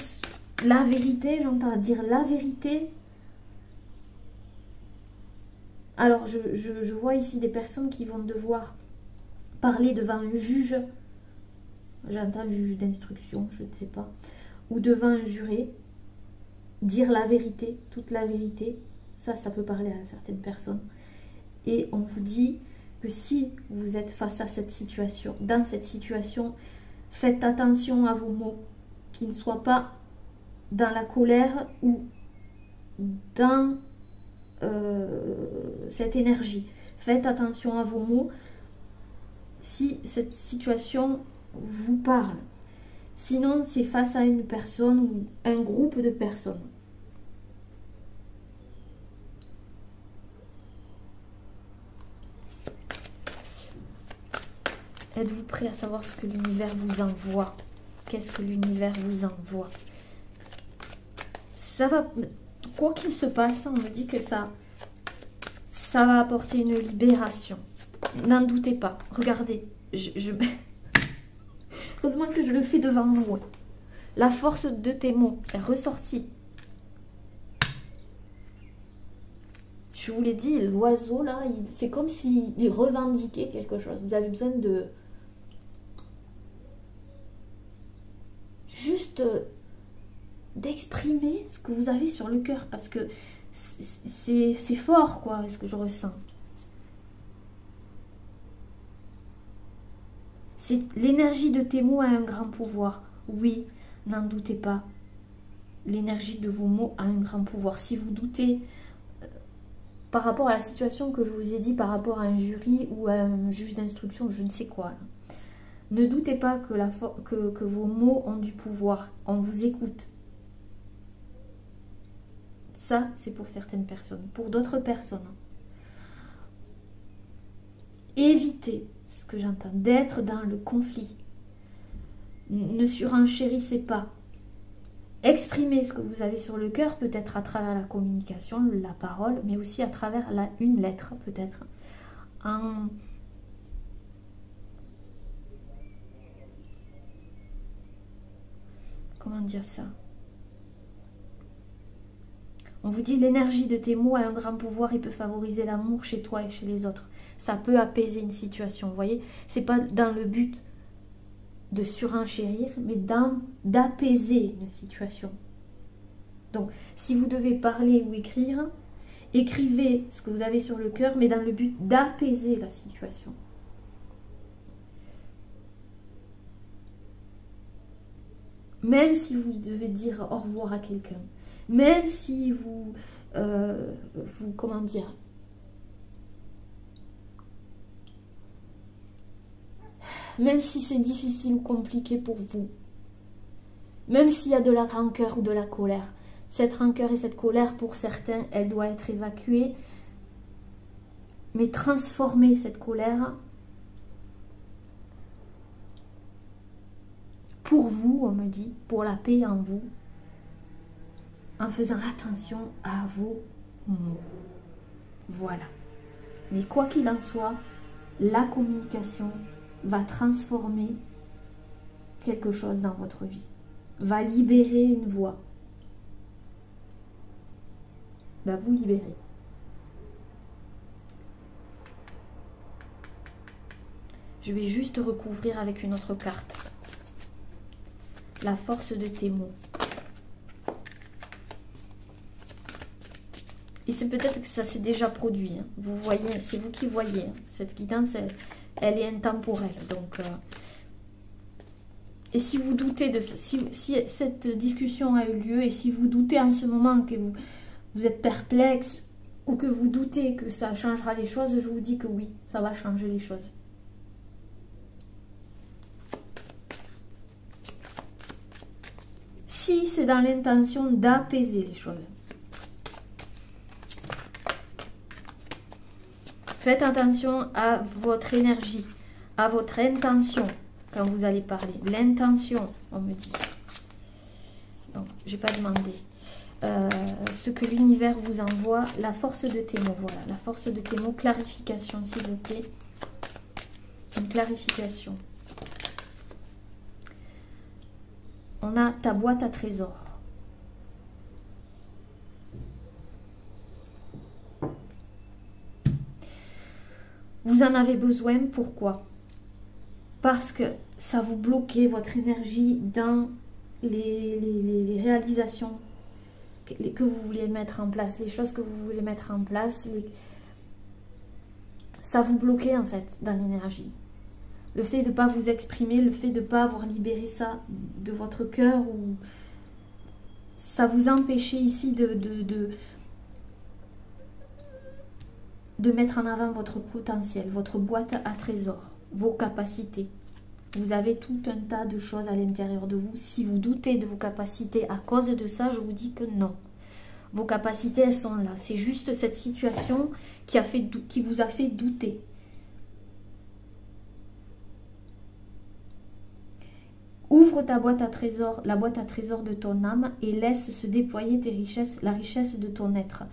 la vérité? J'entends dire la vérité. Alors, je vois ici des personnes qui vont devoir parler devant un juge. J'entends le juge d'instruction, je ne sais pas. Ou devant un juré. Dire la vérité, toute la vérité. Ça peut parler à certaines personnes. Et on vous dit que si vous êtes face à cette situation, dans cette situation, faites attention à vos mots, qu'ils ne soient pas dans la colère ou dans cette énergie. Faites attention à vos mots si cette situation vous parle. Sinon, c'est face à une personne ou un groupe de personnes. Êtes-vous prêt à savoir ce que l'univers vous envoie? Qu'est-ce que l'univers vous envoie? Ça va, quoi qu'il se passe, on me dit que ça va apporter une libération. N'en doutez pas. Regardez, heureusement que je le fais devant vous. La force de tes mots est ressortie. Je vous l'ai dit, l'oiseau là, c'est comme s'il revendiquait quelque chose. Vous avez besoin de... juste d'exprimer ce que vous avez sur le cœur. Parce que c'est fort, quoi, ce que je ressens. L'énergie de tes mots a un grand pouvoir. Oui, n'en doutez pas. L'énergie de vos mots a un grand pouvoir. Si vous doutez par rapport à la situation que je vous ai dit, par rapport à un jury ou à un juge d'instruction, je ne sais quoi. Là. Ne doutez pas que vos mots ont du pouvoir. On vous écoute. Ça, c'est pour certaines personnes. Pour d'autres personnes, évitez, ce que j'entends, d'être dans le conflit. Ne surenchérissez pas. Exprimez ce que vous avez sur le cœur, peut-être à travers la communication, la parole, mais aussi à travers une lettre, peut-être. Comment dire ça? On vous dit l'énergie de tes mots a un grand pouvoir et peut favoriser l'amour chez toi et chez les autres. Ça peut apaiser une situation, vous voyez? C'est pas dans le but de surenchérir, mais d'apaiser une situation. Donc, si vous devez parler ou écrire, écrivez ce que vous avez sur le cœur, mais dans le but d'apaiser la situation. Même si vous devez dire au revoir à quelqu'un, même si comment dire, même si c'est difficile ou compliqué pour vous, même s'il y a de la rancœur ou de la colère, cette rancœur et cette colère, pour certains, elle doit être évacuée, mais transformez cette colère pour vous, on me dit, pour la paix en vous, en faisant attention à vos mots. Voilà. Mais quoi qu'il en soit, la communication va transformer quelque chose dans votre vie, va libérer une voix, va vous libérer. Je vais juste recouvrir avec une autre carte. La force de tes mots. Et c'est peut-être que ça s'est déjà produit. Hein. Vous voyez, c'est vous qui voyez. Hein. Cette guidance, elle est intemporelle. Donc, et si vous doutez de si cette discussion a eu lieu, et si vous doutez en ce moment que vous êtes perplexe, ou que vous doutez que ça changera les choses, je vous dis que oui, ça va changer les choses. Si c'est dans l'intention d'apaiser les choses. Faites attention à votre énergie, à votre intention quand vous allez parler. L'intention, on me dit. Donc, je n'ai pas demandé. Ce que l'univers vous envoie, la force de tes mots. Voilà, la force de tes mots. Clarification, s'il vous plaît. Une clarification. On a ta boîte à trésors. Vous en avez besoin, pourquoi? Parce que ça vous bloquait votre énergie dans les réalisations que vous vouliez mettre en place, les choses que vous voulez mettre en place. Ça vous bloquait en fait dans l'énergie. Le fait de ne pas vous exprimer, le fait de ne pas avoir libéré ça de votre cœur, ou ça vous empêchait ici de mettre en avant votre potentiel, votre boîte à trésors, vos capacités. Vous avez tout un tas de choses à l'intérieur de vous. Si vous doutez de vos capacités à cause de ça, je vous dis que non. Vos capacités, elles sont là. C'est juste cette situation qui vous a fait douter. Ouvre ta boîte à trésors, la boîte à trésors de ton âme, et laisse se déployer tes richesses, la richesse de ton être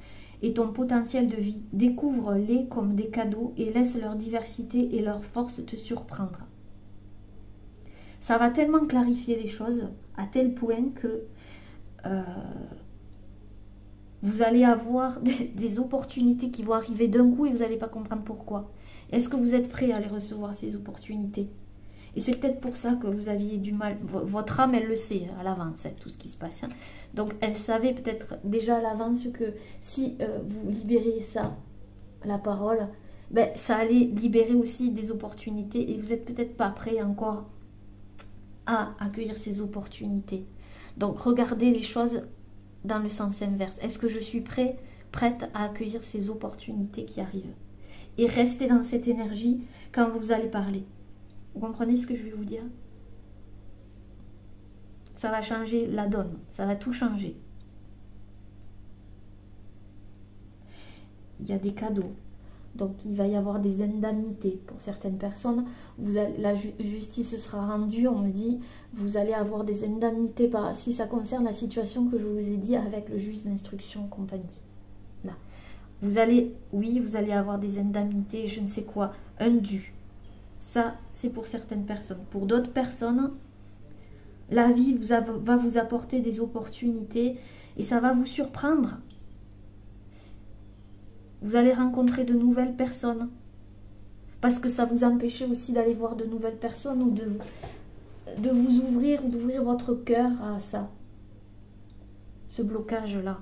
et ton potentiel de vie. Découvre-les comme des cadeaux et laisse leur diversité et leur force te surprendre. Ça va tellement clarifier les choses à tel point que vous allez avoir des opportunités qui vont arriver d'un coup et vous n'allez pas comprendre pourquoi. Est-ce que vous êtes prêt à les recevoir, ces opportunités? Et c'est peut-être pour ça que vous aviez du mal. Votre âme, elle le sait à l'avance, hein, tout ce qui se passe. Hein. Donc, elle savait peut-être déjà à l'avance que si vous libérez ça, la parole, ben, ça allait libérer aussi des opportunités. Et vous n'êtes peut-être pas prêt encore à accueillir ces opportunités. Donc, regardez les choses dans le sens inverse. Est-ce que je suis prêt prête à accueillir ces opportunités qui arrivent. Et restez dans cette énergie quand vous allez parler. Vous comprenez ce que je vais vous dire? Ça va changer la donne, ça va tout changer. Il y a des cadeaux. Donc il va y avoir des indemnités pour certaines personnes. La justice sera rendue, on me dit, vous allez avoir des indemnités si ça concerne la situation que je vous ai dit avec le juge d'instruction compagnie. Là. Vous allez avoir des indemnités, je ne sais quoi, un dû. Ça, c'est pour certaines personnes. Pour d'autres personnes, la vie va vous apporter des opportunités et ça va vous surprendre. Vous allez rencontrer de nouvelles personnes. Parce que ça vous empêchait aussi d'aller voir de nouvelles personnes ou de vous ouvrir, d'ouvrir votre cœur à ça. Ce blocage-là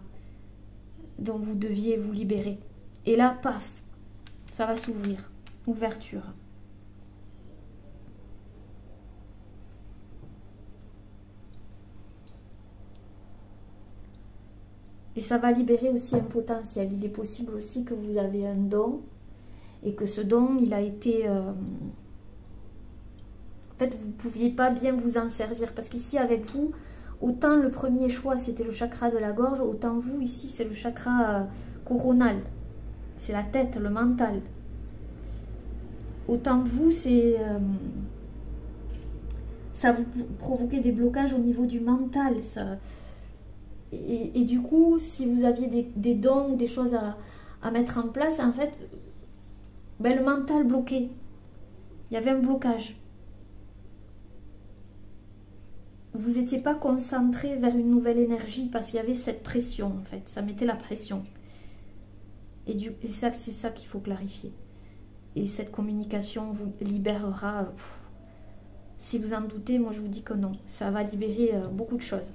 dont vous deviez vous libérer. Et là, paf, ça va s'ouvrir. Ouverture. Et ça va libérer aussi un potentiel. Il est possible aussi que vous avez un don et que ce don, il a été... En fait, vous ne pouviez pas bien vous en servir. Parce qu'ici, avec vous, autant le premier choix, c'était le chakra de la gorge, autant vous, ici, c'est le chakra coronal. C'est la tête, le mental. Autant vous, c'est... ça vous provoquait des blocages au niveau du mental, ça... Et du coup, si vous aviez des dons ou des choses à mettre en place, en fait, ben, le mental bloqué. Il y avait un blocage. Vous n'étiez pas concentré vers une nouvelle énergie parce qu'il y avait cette pression, en fait. Ça mettait la pression. Et c'est ça qu'il faut clarifier. Et cette communication vous libérera. Si vous en doutez, moi je vous dis que non. Ça va libérer beaucoup de choses.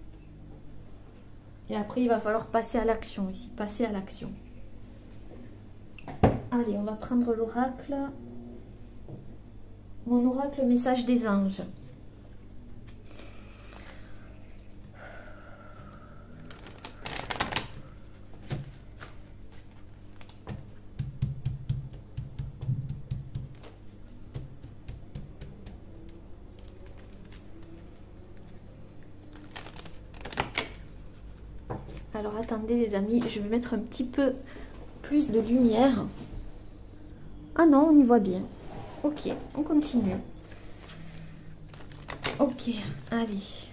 Et après, il va falloir passer à l'action ici. Passer à l'action. Allez, on va prendre l'oracle. Mon oracle, message des anges. Alors attendez les amis, je vais mettre un petit peu plus de lumière. Ah non, on y voit bien. Ok, on continue. Ok, allez.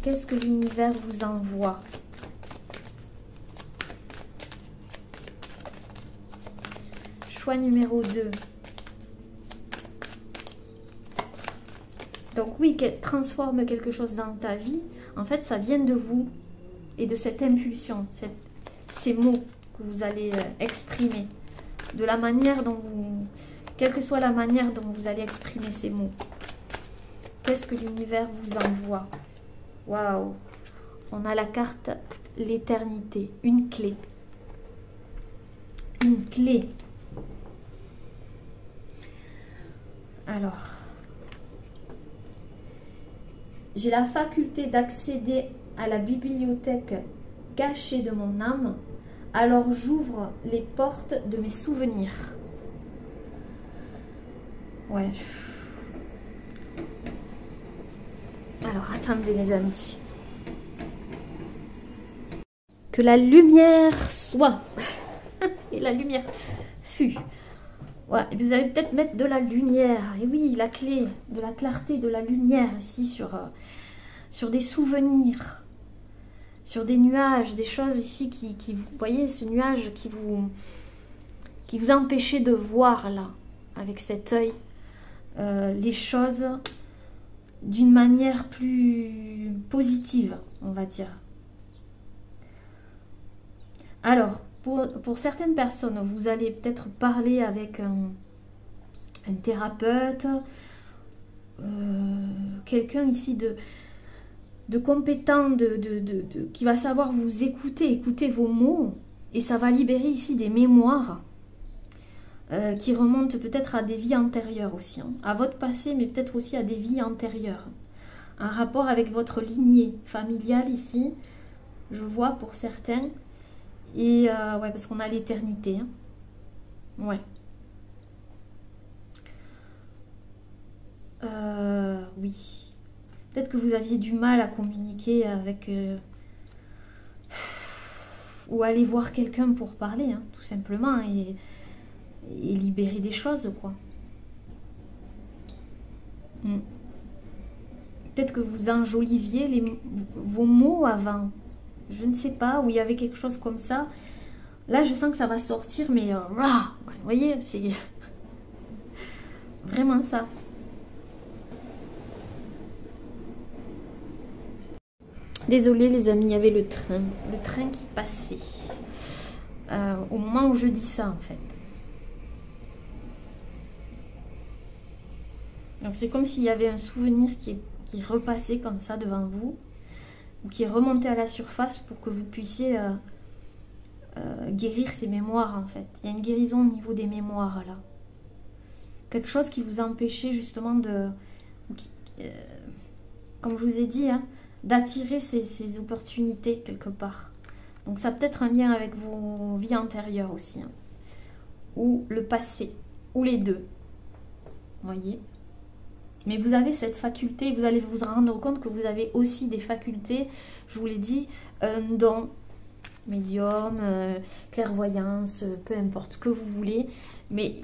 Qu'est-ce que l'univers vous envoie? Choix numéro 2. Donc oui, qu'elle transforme quelque chose dans ta vie. En fait, ça vient de vous. Et de cette impulsion, ces mots que vous allez exprimer, de la manière dont vous, quelle que soit la manière dont vous allez exprimer ces mots. Qu'est-ce que l'univers vous envoie? Waouh! On a la carte l'éternité, une clé. Une clé. Alors, j'ai la faculté d'accéder à la bibliothèque cachée de mon âme, alors j'ouvre les portes de mes souvenirs. Ouais. Alors attendez les amis. Que la lumière soit. Et la lumière fut. Ouais, vous allez peut-être mettre de la lumière. Et oui, la clé, de la clarté, de la lumière ici sur des souvenirs. Sur des nuages, des choses ici qui vous voyez, ce nuage qui vous empêchait de voir là, avec cet œil, les choses d'une manière plus positive, on va dire. Alors, pour certaines personnes, vous allez peut-être parler avec un thérapeute, quelqu'un ici de compétent, qui va savoir vous écouter vos mots, et ça va libérer ici des mémoires qui remontent peut-être à des vies antérieures aussi, hein, à votre passé, mais peut-être aussi à des vies antérieures. Un rapport avec votre lignée familiale ici, je vois pour certains, Et ouais, parce qu'on a l'éternité. Hein. Ouais. Oui. Peut-être que vous aviez du mal à communiquer avec... ou aller voir quelqu'un pour parler, hein, tout simplement, et libérer des choses, quoi. Peut-être que vous enjoliviez vos mots avant. Je ne sais pas, où il y avait quelque chose comme ça. Là, je sens que ça va sortir, mais... vous voyez, c'est vraiment ça. Désolée les amis, il y avait le train qui passait. Au moment où je dis ça, en fait. Donc c'est comme s'il y avait un souvenir qui repassait comme ça devant vous, ou qui remontait à la surface pour que vous puissiez guérir ces mémoires, en fait. Il y a une guérison au niveau des mémoires, là. Quelque chose qui vous empêchait justement de... comme je vous ai dit, hein, d'attirer ces opportunités quelque part. Donc ça peut être un lien avec vos vies antérieures aussi. Hein. Ou le passé. Ou les deux. Vous voyez ? Mais vous avez cette faculté, vous allez vous rendre compte que vous avez aussi des facultés, je vous l'ai dit, un don, médium, clairvoyance, peu importe ce que vous voulez. Mais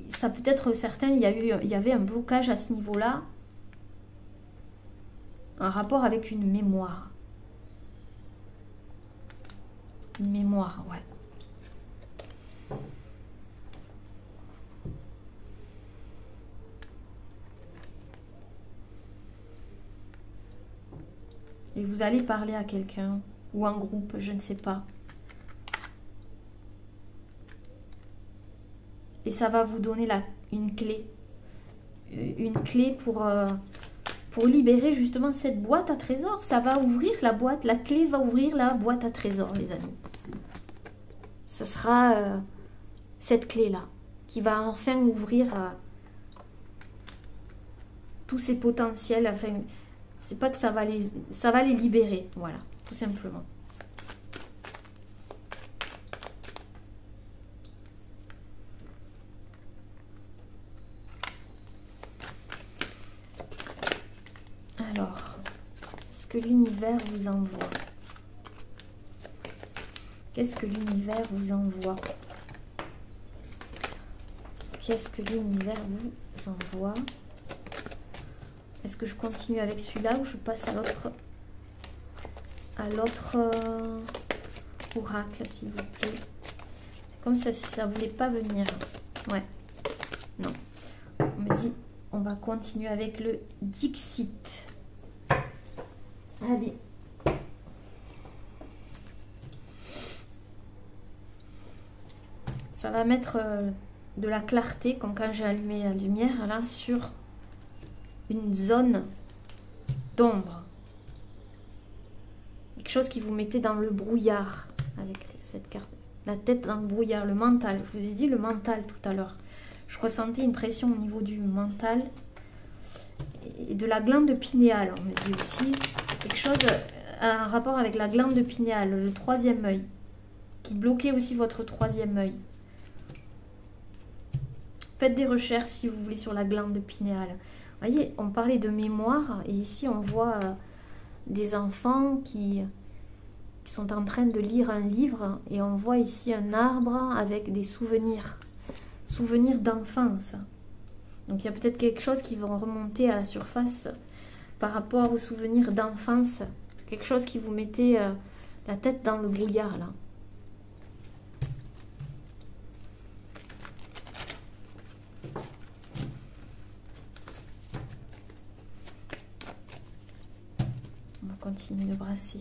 ça peut être certain, il y avait un blocage à ce niveau-là, un rapport avec une mémoire. Une mémoire, ouais. Et vous allez parler à quelqu'un ou en groupe, je ne sais pas. Et ça va vous donner une clé. Une clé pour libérer justement cette boîte à trésors. Ça va ouvrir la boîte, la clé va ouvrir la boîte à trésors, les amis. Ce sera cette clé-là qui va enfin ouvrir tous ces potentiels, enfin... C'est pas que ça va les libérer, voilà, tout simplement. Alors, ce que l'univers vous envoie. Qu'est-ce que l'univers vous envoie? Qu'est-ce que l'univers vous envoie? Est-ce que je continue avec celui-là ou je passe à l'autre oracle, s'il vous plaît? C'est comme ça, si ça ne voulait pas venir. Ouais. Non. On me dit, on va continuer avec le Dixit. Allez. Ça va mettre de la clarté, comme quand j'ai allumé la lumière, là, sur... une zone d'ombre. Quelque chose qui vous mettait dans le brouillard avec cette carte. La tête dans le brouillard, le mental. Je vous ai dit le mental tout à l'heure. Je ressentais une pression au niveau du mental et de la glande pinéale. On me dit aussi quelque chose, un rapport avec la glande pinéale, le troisième œil, qui bloquait aussi votre troisième œil. Faites des recherches si vous voulez sur la glande pinéale. Vous voyez, on parlait de mémoire et ici on voit des enfants qui sont en train de lire un livre et on voit ici un arbre avec des souvenirs d'enfance. Donc il y a peut-être quelque chose qui va remonter à la surface par rapport aux souvenirs d'enfance, quelque chose qui vous mettait la tête dans le brouillard là. Continue de brasser.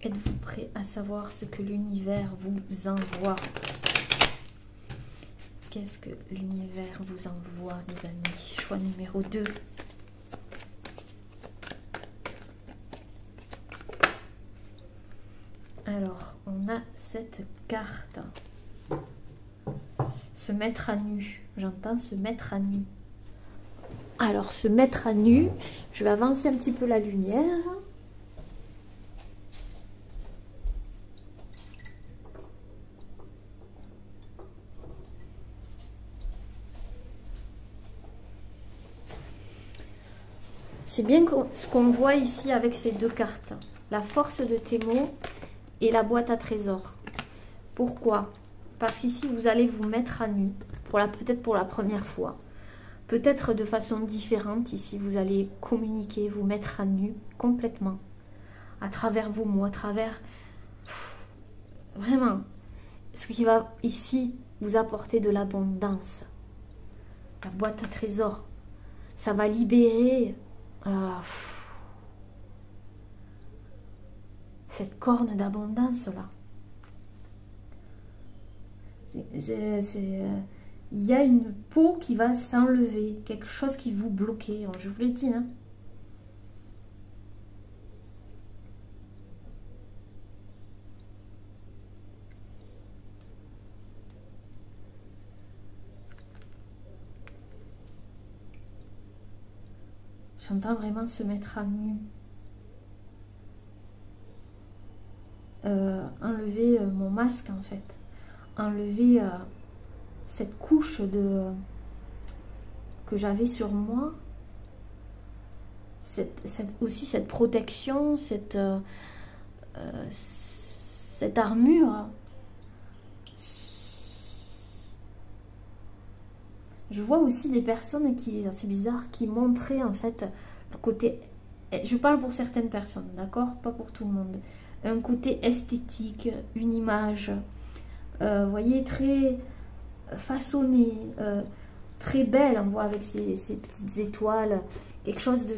Êtes-vous prêt à savoir ce que l'univers vous envoie? Qu'est-ce que l'univers vous envoie, les amis? Choix numéro 2. Alors, on a cette carte. Se mettre à nu. J'entends se mettre à nu. Alors, se mettre à nu, je vais avancer un petit peu la lumière. C'est bien ce qu'on voit ici avec ces deux cartes. La force de tes mots et la boîte à trésors. Pourquoi? Parce qu'ici, vous allez vous mettre à nu, peut-être pour la première fois. Peut-être de façon différente, ici, vous allez communiquer, vous mettre à nu complètement. À travers vos mots, à travers... Vraiment, ce qui va ici vous apporter de l'abondance. La boîte à trésors, ça va libérer cette corne d'abondance là. Il y a une peau qui va s'enlever, quelque chose qui vous bloquait, je vous l'ai dit, hein. J'entends vraiment se mettre à nu. Enlever mon masque en fait. Enlever cette couche que j'avais sur moi. Aussi cette protection, cette armure. Je vois aussi des personnes qui, c'est bizarre, qui montraient en fait le côté, je parle pour certaines personnes, d'accord, pas pour tout le monde, un côté esthétique, une image, vous voyez, très façonnée, très belle, on voit avec ces petites étoiles, quelque chose de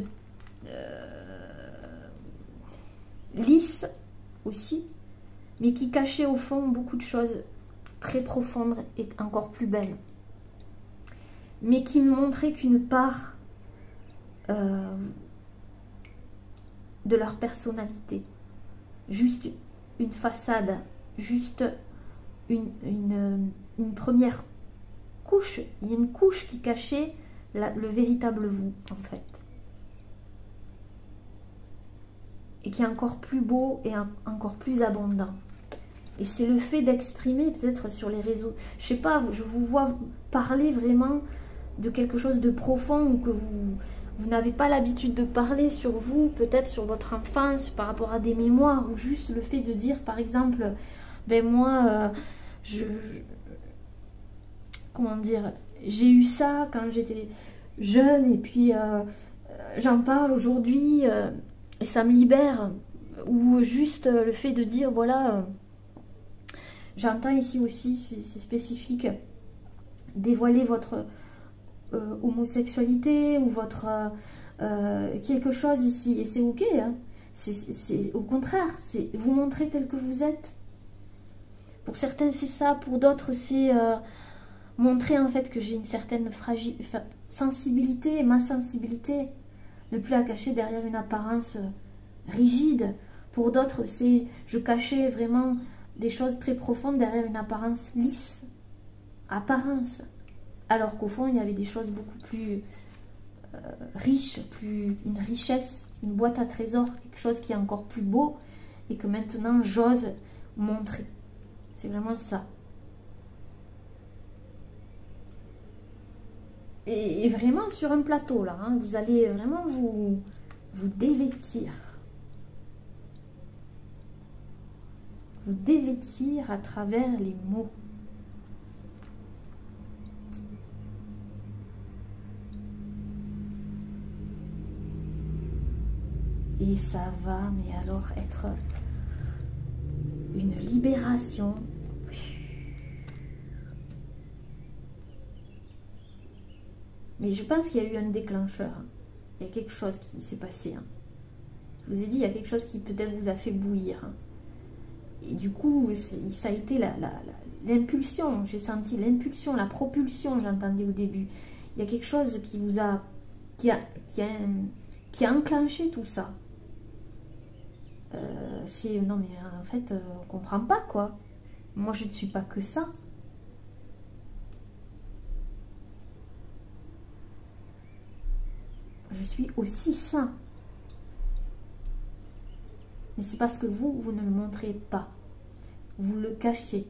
lisse aussi, mais qui cachait au fond beaucoup de choses très profondes et encore plus belles. Mais qui ne montrait qu'une part de leur personnalité. Juste une façade, juste une première couche. Il y a une couche qui cachait le véritable vous, en fait. Et qui est encore plus beau et encore plus abondant. Et c'est le fait d'exprimer peut-être sur les réseaux. Je sais pas, je vous vois parler vraiment de quelque chose de profond ou que vous n'avez pas l'habitude de parler sur vous, peut-être sur votre enfance, par rapport à des mémoires, ou juste le fait de dire, par exemple, ben moi, comment dire, j'ai eu ça quand j'étais jeune, et puis j'en parle aujourd'hui, et ça me libère, ou juste le fait de dire, voilà, j'entends ici aussi, c'est spécifique, dévoiler votre homosexualité ou votre quelque chose ici, et c'est ok, hein. C'est au contraire, c'est vous montrer tel que vous êtes. Pour certains c'est ça, pour d'autres c'est montrer en fait que j'ai une certaine sensibilité, ma sensibilité, ne plus la cacher derrière une apparence rigide. Pour d'autres c'est je cachais vraiment des choses très profondes derrière une apparence lisse, apparence. Alors qu'au fond, il y avait des choses beaucoup plus riches, une richesse, une boîte à trésors, quelque chose qui est encore plus beau et que maintenant j'ose montrer. C'est vraiment ça. Et vraiment sur un plateau là, hein, vous allez vraiment vous dévêtir. Vous dévêtir à travers les mots. Et ça va, mais alors être une libération. Mais je pense qu'il y a eu un déclencheur. Il y a quelque chose qui s'est passé. Je vous ai dit, il y a quelque chose qui peut-être vous a fait bouillir. Et du coup, ça a été l'impulsion. J'ai senti l'impulsion, la propulsion, j'entendais au début. Il y a quelque chose qui vous a... qui a enclenché tout ça. Non mais en fait on comprend pas quoi. Moi je ne suis pas que ça. Je suis aussi ça. Mais c'est parce que vous ne le montrez pas. Vous le cachez.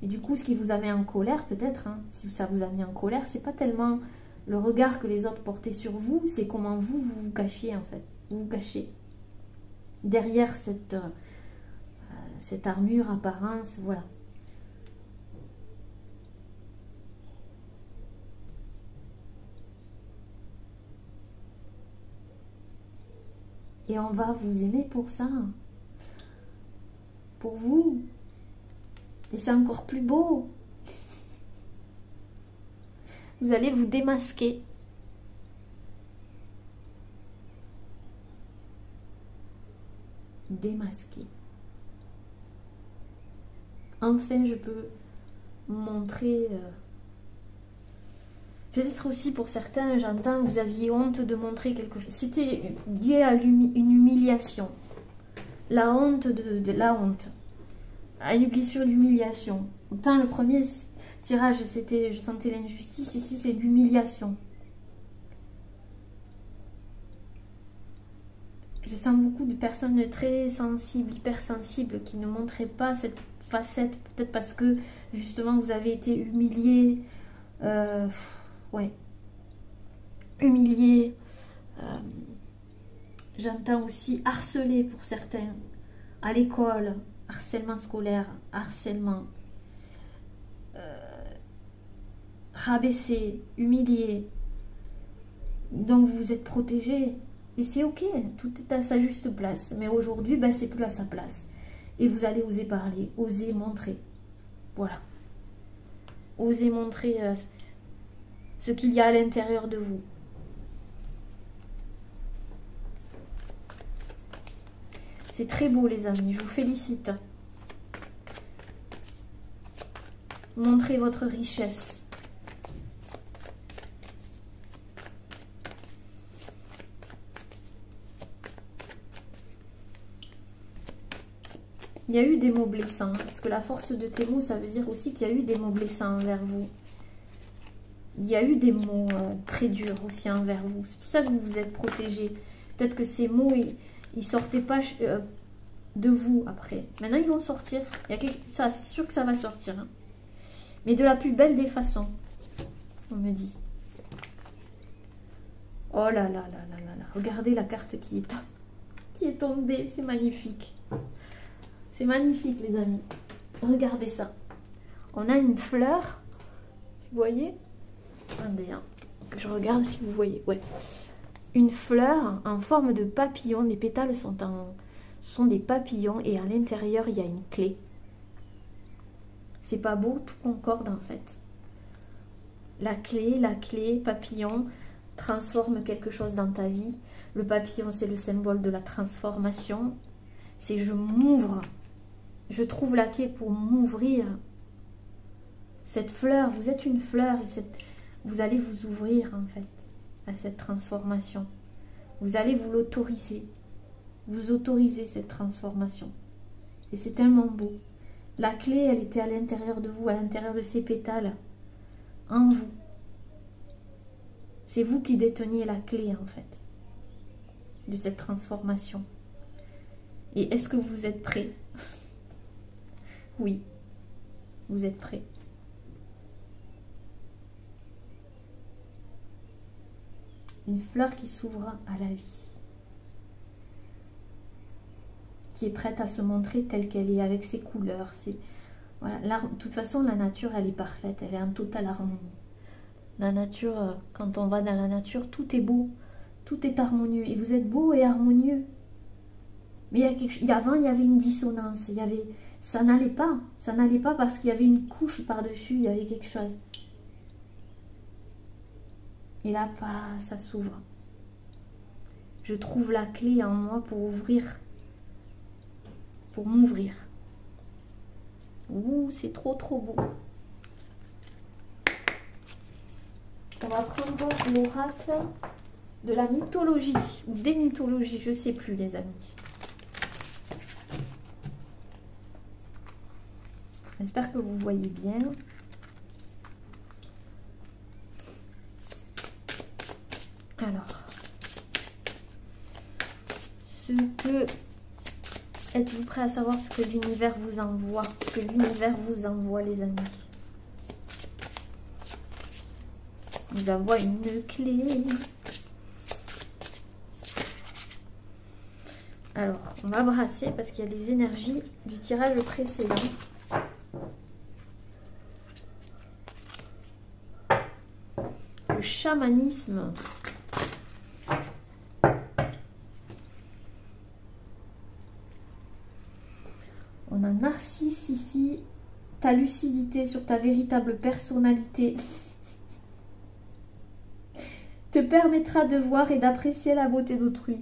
Et du coup ce qui vous a mis en colère peut-être, hein, si ça vous a mis en colère, c'est pas tellement le regard que les autres portaient sur vous, c'est comment vous vous cachez en fait. Vous vous cachez derrière cette armure, apparence, voilà. Et on va vous aimer pour ça. Pour vous. Et c'est encore plus beau. Vous allez vous démasquer. Démasquer. Enfin, je peux montrer... Peut-être aussi pour certains, j'entends, vous aviez honte de montrer quelque chose. C'était lié à une humiliation. La honte de la honte. À une blessure d'humiliation. Autant le premier tirage, c'était, je sentais l'injustice. Ici, c'est l'humiliation. Je sens beaucoup de personnes très sensibles, hypersensibles, qui ne montraient pas cette facette. Peut-être parce que, justement, vous avez été humiliés. Ouais, humilié, j'entends aussi harcelé pour certains, à l'école, harcèlement scolaire, harcèlement, rabaissé, humilié. Donc vous vous êtes protégé et c'est ok, tout est à sa juste place. Mais aujourd'hui, ben, c'est plus à sa place. Et vous allez oser parler, oser montrer. Voilà. Oser montrer... ce qu'il y a à l'intérieur de vous. C'est très beau les amis, je vous félicite. Montrez votre richesse. Il y a eu des mots blessants, parce que la force de Temu, ça veut dire aussi qu'il y a eu des mots blessants envers vous. Il y a eu des mots très durs aussi envers vous. C'est pour ça que vous vous êtes protégé. Peut-être que ces mots, ils sortaient pas de vous après. Maintenant, ils vont sortir. C'est sûr que ça va sortir. Hein. Mais de la plus belle des façons, on me dit. Oh là là là là là là. Regardez la carte qui est tombée. C'est magnifique. C'est magnifique, les amis. Regardez ça. On a une fleur. Vous voyez ? Attendez, hein, que je regarde si vous voyez. Ouais. Une fleur en forme de papillon. Les pétales sont des papillons et à l'intérieur, il y a une clé. C'est pas beau, tout concorde en fait. La clé, papillon, transforme quelque chose dans ta vie. Le papillon, c'est le symbole de la transformation. C'est je m'ouvre. Je trouve la clé pour m'ouvrir. Cette fleur, vous êtes une fleur et vous allez vous ouvrir en fait à cette transformation. Vous allez vous l'autoriser. Vous autorisez cette transformation. Et c'est tellement beau. La clé, elle était à l'intérieur de vous, à l'intérieur de ces pétales. En vous. C'est vous qui déteniez la clé en fait de cette transformation. Et est-ce que vous êtes prêts? Oui, vous êtes prêts. Une fleur qui s'ouvre à la vie. Qui est prête à se montrer telle qu'elle est, avec ses couleurs. Voilà. De toute façon, la nature, elle est parfaite. Elle est en totale harmonie. La nature, quand on va dans la nature, tout est beau. Tout est harmonieux. Et vous êtes beau et harmonieux. Mais avant, il y avait une dissonance. Ça n'allait pas. Ça n'allait pas parce qu'il y avait une couche par-dessus. Il y avait quelque chose. Et là, ça s'ouvre. Je trouve la clé en moi pour ouvrir. Pour m'ouvrir. Ouh, c'est trop beau. On va prendre l'oracle de la mythologie. Ou des mythologies, je ne sais plus les amis. J'espère que vous voyez bien. Alors, êtes-vous prêts à savoir ce que l'univers vous envoie? Ce que l'univers vous envoie, les amis. nous envoie une clé. Alors, on va brasser parce qu'il y a les énergies du tirage précédent. Le chamanisme. On a Narcisse ici. Ta lucidité sur ta véritable personnalité te permettra de voir et d'apprécier la beauté d'autrui.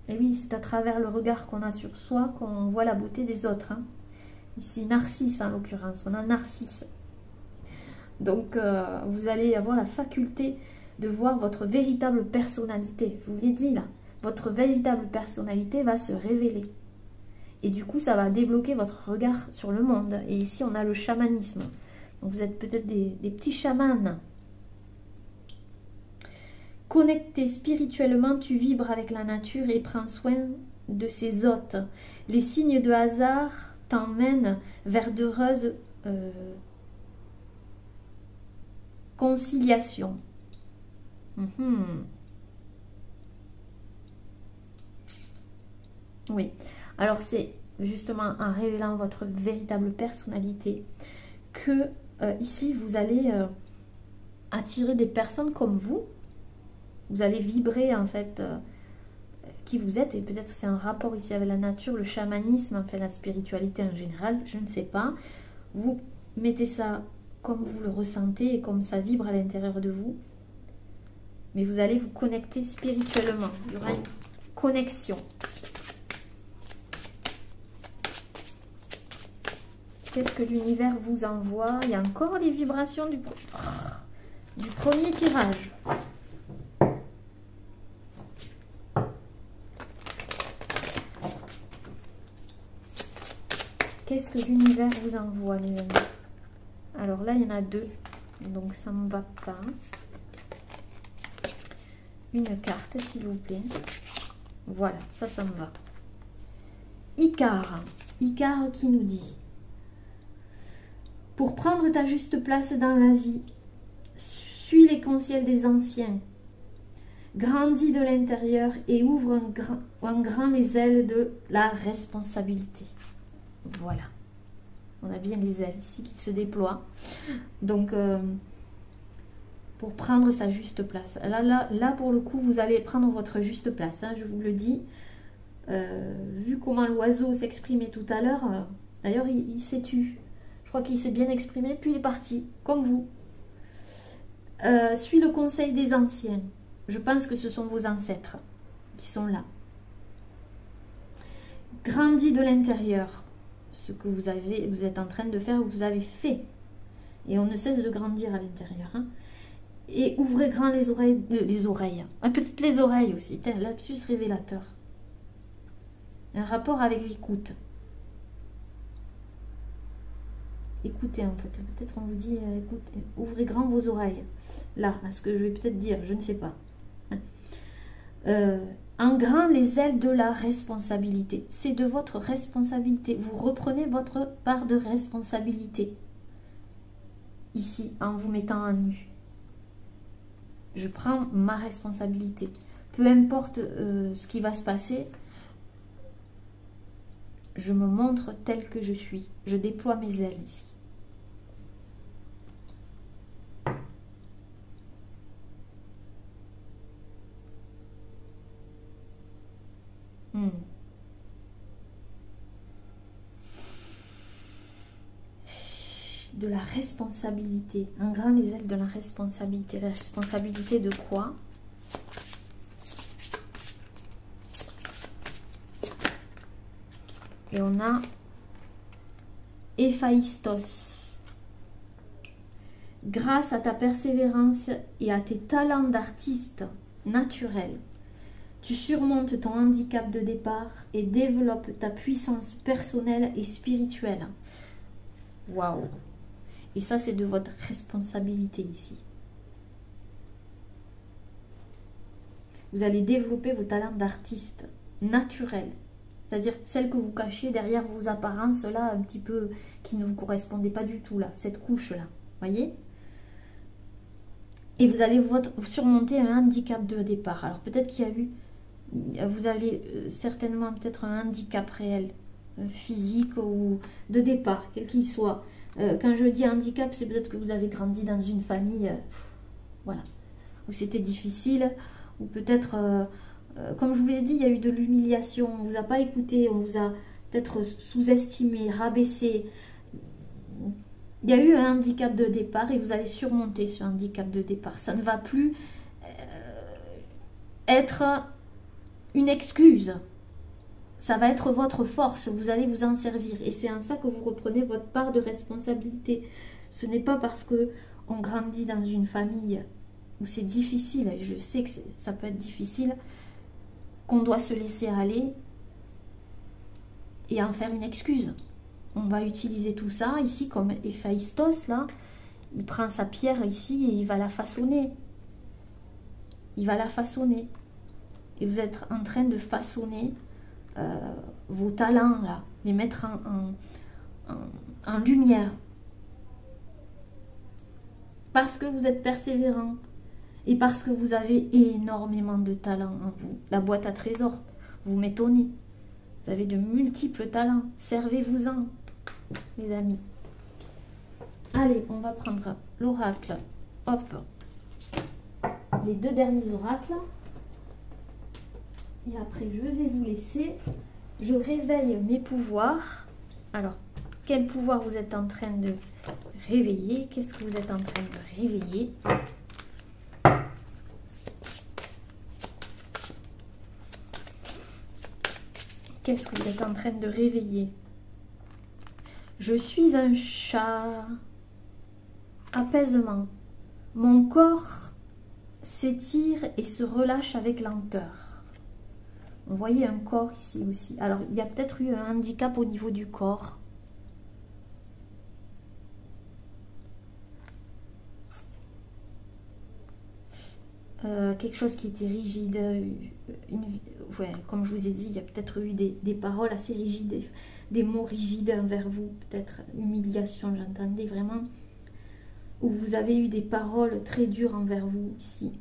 Et oui, c'est à travers le regard qu'on a sur soi qu'on voit la beauté des autres. Hein. Ici, Narcisse en l'occurrence, on a Narcisse. Donc, vous allez avoir la faculté de voir votre véritable personnalité. Je vous l'ai dit là, votre véritable personnalité va se révéler. Et du coup, ça va débloquer votre regard sur le monde. Et ici, on a le chamanisme. Donc, vous êtes peut-être des petits chamans. Connecté spirituellement, tu vibres avec la nature et prends soin de ses hôtes. Les signes de hasard t'emmènent vers d'heureuses conciliations. Oui, alors c'est justement en révélant votre véritable personnalité que ici vous allez attirer des personnes comme vous. Vous allez vibrer en fait qui vous êtes, et peut-être c'est un rapport ici avec la nature, le chamanisme, enfin la spiritualité en général, je ne sais pas. Vous mettez ça comme vous le ressentez et comme ça vibre à l'intérieur de vous. Mais vous allez vous connecter spirituellement. Il y aura une connexion. Qu'est-ce que l'univers vous envoie? Il y a encore les vibrations du premier tirage. Qu'est-ce que l'univers vous envoie, les amis? Alors là, il y en a deux. Donc, ça ne me va pas. Une carte, s'il vous plaît. Voilà, ça me va. Icare. Icare qui nous dit: pour prendre ta juste place dans la vie, suis les conseils des anciens. Grandis de l'intérieur et ouvre en grand les ailes de la responsabilité. Voilà. On a bien les ailes ici qui se déploient. Donc, pour prendre sa juste place. Là, pour le coup, vous allez prendre votre juste place. Hein, je vous le dis. Vu comment l'oiseau s'exprimait tout à l'heure, d'ailleurs, il s'est tu. Je crois qu'il s'est bien exprimé, puis il est parti, comme vous. Suis le conseil des anciens. Je pense que ce sont vos ancêtres qui sont là. Grandis de l'intérieur. Ce que vous êtes en train de faire, vous avez fait. Et on ne cesse de grandir à l'intérieur. Hein. Et ouvrez grand les oreilles. Peut-être les oreilles aussi. Lapsus révélateur. Un rapport avec l'écoute. Écoutez en fait. Peut-être on vous dit, écoutez, ouvrez grand vos oreilles. Là, à ce que je vais peut-être dire, je ne sais pas. En grand les ailes de la responsabilité. C'est de votre responsabilité. Vous reprenez votre part de responsabilité. Ici, en vous mettant à nu. Je prends ma responsabilité. Peu importe ce qui va se passer, je me montre tel que je suis. Je déploie mes ailes ici. De la responsabilité. En grand les ailes de la responsabilité. La responsabilité de quoi? Et on a Héphaïstos. Grâce à ta persévérance et à tes talents d'artiste naturel, tu surmontes ton handicap de départ et développes ta puissance personnelle et spirituelle. Waouh! Et ça, c'est de votre responsabilité ici. Vous allez développer vos talents d'artiste naturel. C'est-à-dire celles que vous cachez derrière vos apparences là, un petit peu, qui ne vous correspondaient pas du tout là, cette couche là. Voyez? Et vous allez surmonter un handicap de départ. Alors peut-être qu'il y a eu, vous avez certainement peut-être un handicap réel, physique ou de départ, quel qu'il soit. Quand je dis handicap, c'est peut-être que vous avez grandi dans une famille, voilà, où c'était difficile, ou peut-être, comme je vous l'ai dit, il y a eu de l'humiliation, on ne vous a pas écouté, on vous a peut-être sous-estimé, rabaissé. Il y a eu un handicap de départ et vous allez surmonter ce handicap de départ. Ça ne va plus être une excuse. Ça va être votre force. Vous allez vous en servir. Et c'est en ça que vous reprenez votre part de responsabilité. Ce n'est pas parce qu'on grandit dans une famille où c'est difficile, et je sais que ça peut être difficile, qu'on doit se laisser aller et en faire une excuse. On va utiliser tout ça ici comme Héphaïstos, là. Il prend sa pierre ici et il va la façonner. Il va la façonner. Et vous êtes en train de façonner vos talents, là. Les mettre en lumière. Parce que vous êtes persévérant. Et parce que vous avez énormément de talents en vous. La boîte à trésors, vous m'étonnez. Vous avez de multiples talents. Servez-vous-en, les amis. Allez, on va prendre l'oracle. Hop. Les deux derniers oracles. Et après, je vais vous laisser. Je réveille mes pouvoirs. Alors, quel pouvoir vous êtes en train de réveiller? Qu'est-ce que vous êtes en train de réveiller? Qu'est-ce que vous êtes en train de réveiller? Je suis un chat. Apaisement. Mon corps s'étire et se relâche avec lenteur. Vous voyez un corps ici aussi. Alors, il y a peut-être eu un handicap au niveau du corps. Quelque chose qui était rigide. Ouais, comme je vous ai dit, il y a peut-être eu des paroles assez rigides, des mots rigides envers vous. Peut-être humiliation, j'entendais vraiment. Où vous avez eu des paroles très dures envers vous ici.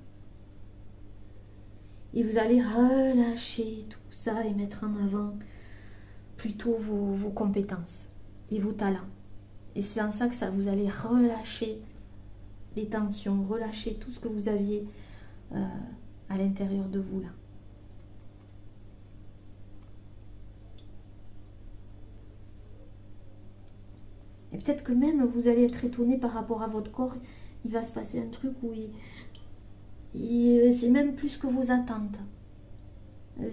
Et vous allez relâcher tout ça et mettre en avant plutôt vos compétences et vos talents. Et c'est en ça que ça vous allez relâcher les tensions, relâcher tout ce que vous aviez à l'intérieur de vous là. Et peut-être que même vous allez être étonné par rapport à votre corps. Il va se passer un truc où c'est même plus que vos attentes. Le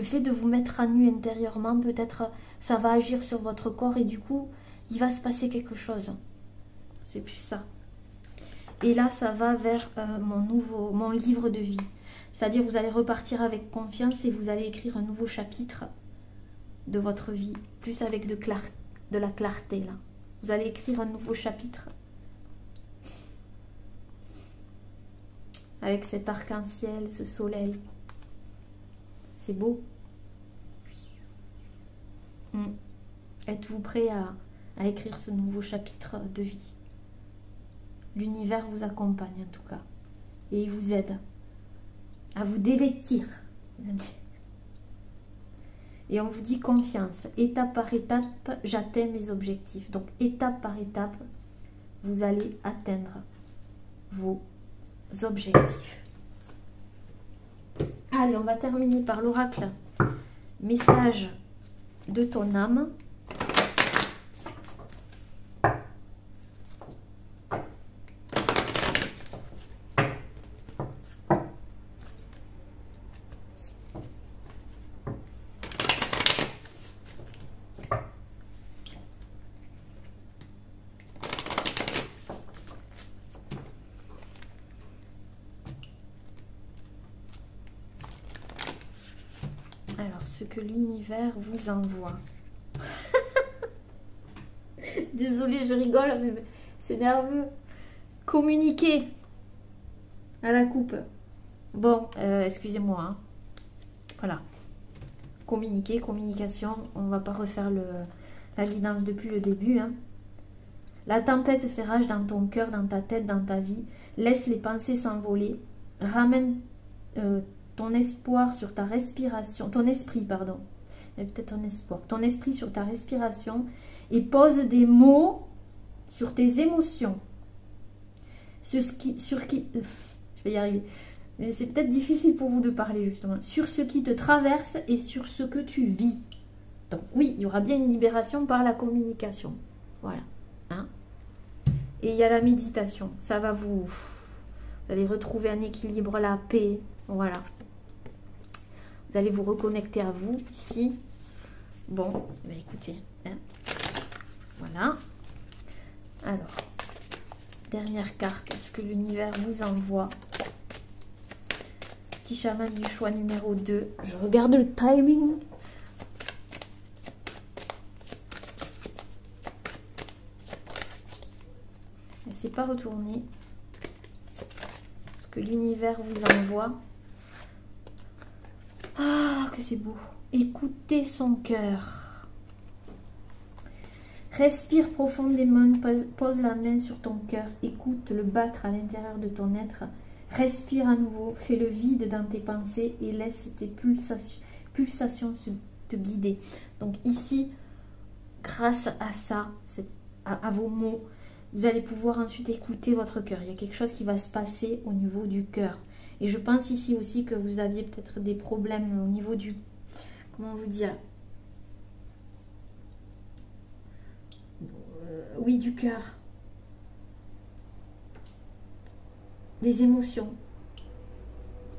fait de vous mettre à nu intérieurement, peut-être ça va agir sur votre corps et du coup, il va se passer quelque chose. C'est plus ça. Et là, ça va vers mon livre de vie. C'est-à-dire, vous allez repartir avec confiance et vous allez écrire un nouveau chapitre de votre vie, plus avec de la clarté là. Vous allez écrire un nouveau chapitre avec cet arc-en-ciel, ce soleil. C'est beau. Êtes-vous prêt à écrire ce nouveau chapitre de vie? L'univers vous accompagne en tout cas. Et il vous aide à vous dévêtir. Et on vous dit confiance. Étape par étape, j'atteins mes objectifs. Donc étape par étape, vous allez atteindre vos objectifs. Allez, on va terminer par l'oracle. Message de ton âme. Alors, ce que l'univers vous envoie. Désolée, je rigole, mais c'est nerveux. Communiquer à la coupe. Bon, excusez-moi. Hein. Voilà. Communiquer, communication. On ne va pas refaire la guidance depuis le début. Hein. La tempête fait rage dans ton cœur, dans ta tête, dans ta vie. Laisse les pensées s'envoler. Ramène ton espoir sur ta respiration. Ton esprit, pardon. Peut-être ton espoir. Ton esprit sur ta respiration. Et pose des mots sur tes émotions. Je vais y arriver. C'est peut-être difficile pour vous de parler justement. Sur ce qui te traverse et sur ce que tu vis. Donc oui, il y aura bien une libération par la communication. Voilà. Hein? Et il y a la méditation. Ça va vous allez retrouver un équilibre, la paix. Voilà. Vous allez vous reconnecter à vous ici. Bon, bah écoutez. Hein? Voilà. Alors, dernière carte. Est-ce que l'univers vous envoie? Petit chaman du choix numéro 2. Je regarde le timing. Elle ne s'est pas retournée. Ce que l'univers vous envoie. Ah, que c'est beau. Écoutez son cœur. Respire profondément. Pose la main sur ton cœur. Écoute le battre à l'intérieur de ton être. Respire à nouveau, fais le vide dans tes pensées et laisse tes pulsations te guider. Donc ici, grâce à ça, à vos mots, vous allez pouvoir ensuite écouter votre cœur. Il y a quelque chose qui va se passer au niveau du cœur. Et je pense ici aussi que vous aviez peut-être des problèmes au niveau du... Comment vous dire? Oui, du cœur. Des émotions.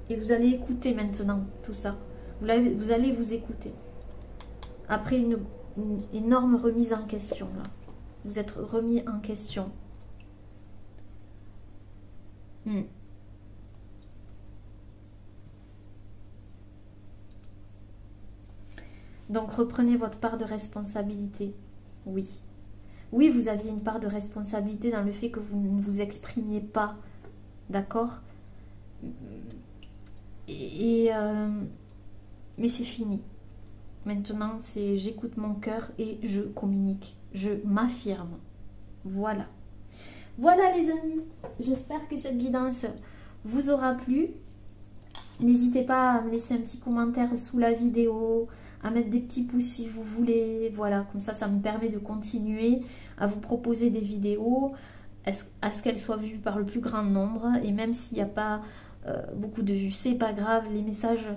Et vous allez écouter maintenant tout ça. Vous allez vous écouter. Après une énorme remise en question. Là. Vous êtes remis en question. Donc reprenez votre part de responsabilité. Oui. Oui, vous aviez une part de responsabilité dans le fait que vous ne vous exprimiez pas. D'accord? Mais c'est fini. Maintenant, c'est j'écoute mon cœur et je communique. Je m'affirme. Voilà. Voilà les amis. J'espère que cette guidance vous aura plu. N'hésitez pas à me laisser un petit commentaire sous la vidéo, à mettre des petits pouces si vous voulez. Voilà, comme ça me permet de continuer à vous proposer des vidéos, à ce qu'elles soient vues par le plus grand nombre. Et même s'il n'y a pas beaucoup de vues, c'est pas grave, les messages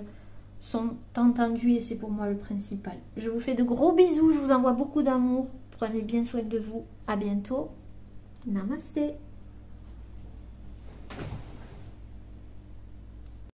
sont entendus et c'est pour moi le principal. Je vous fais de gros bisous, je vous envoie beaucoup d'amour. Prenez bien soin de vous. À bientôt. Namasté.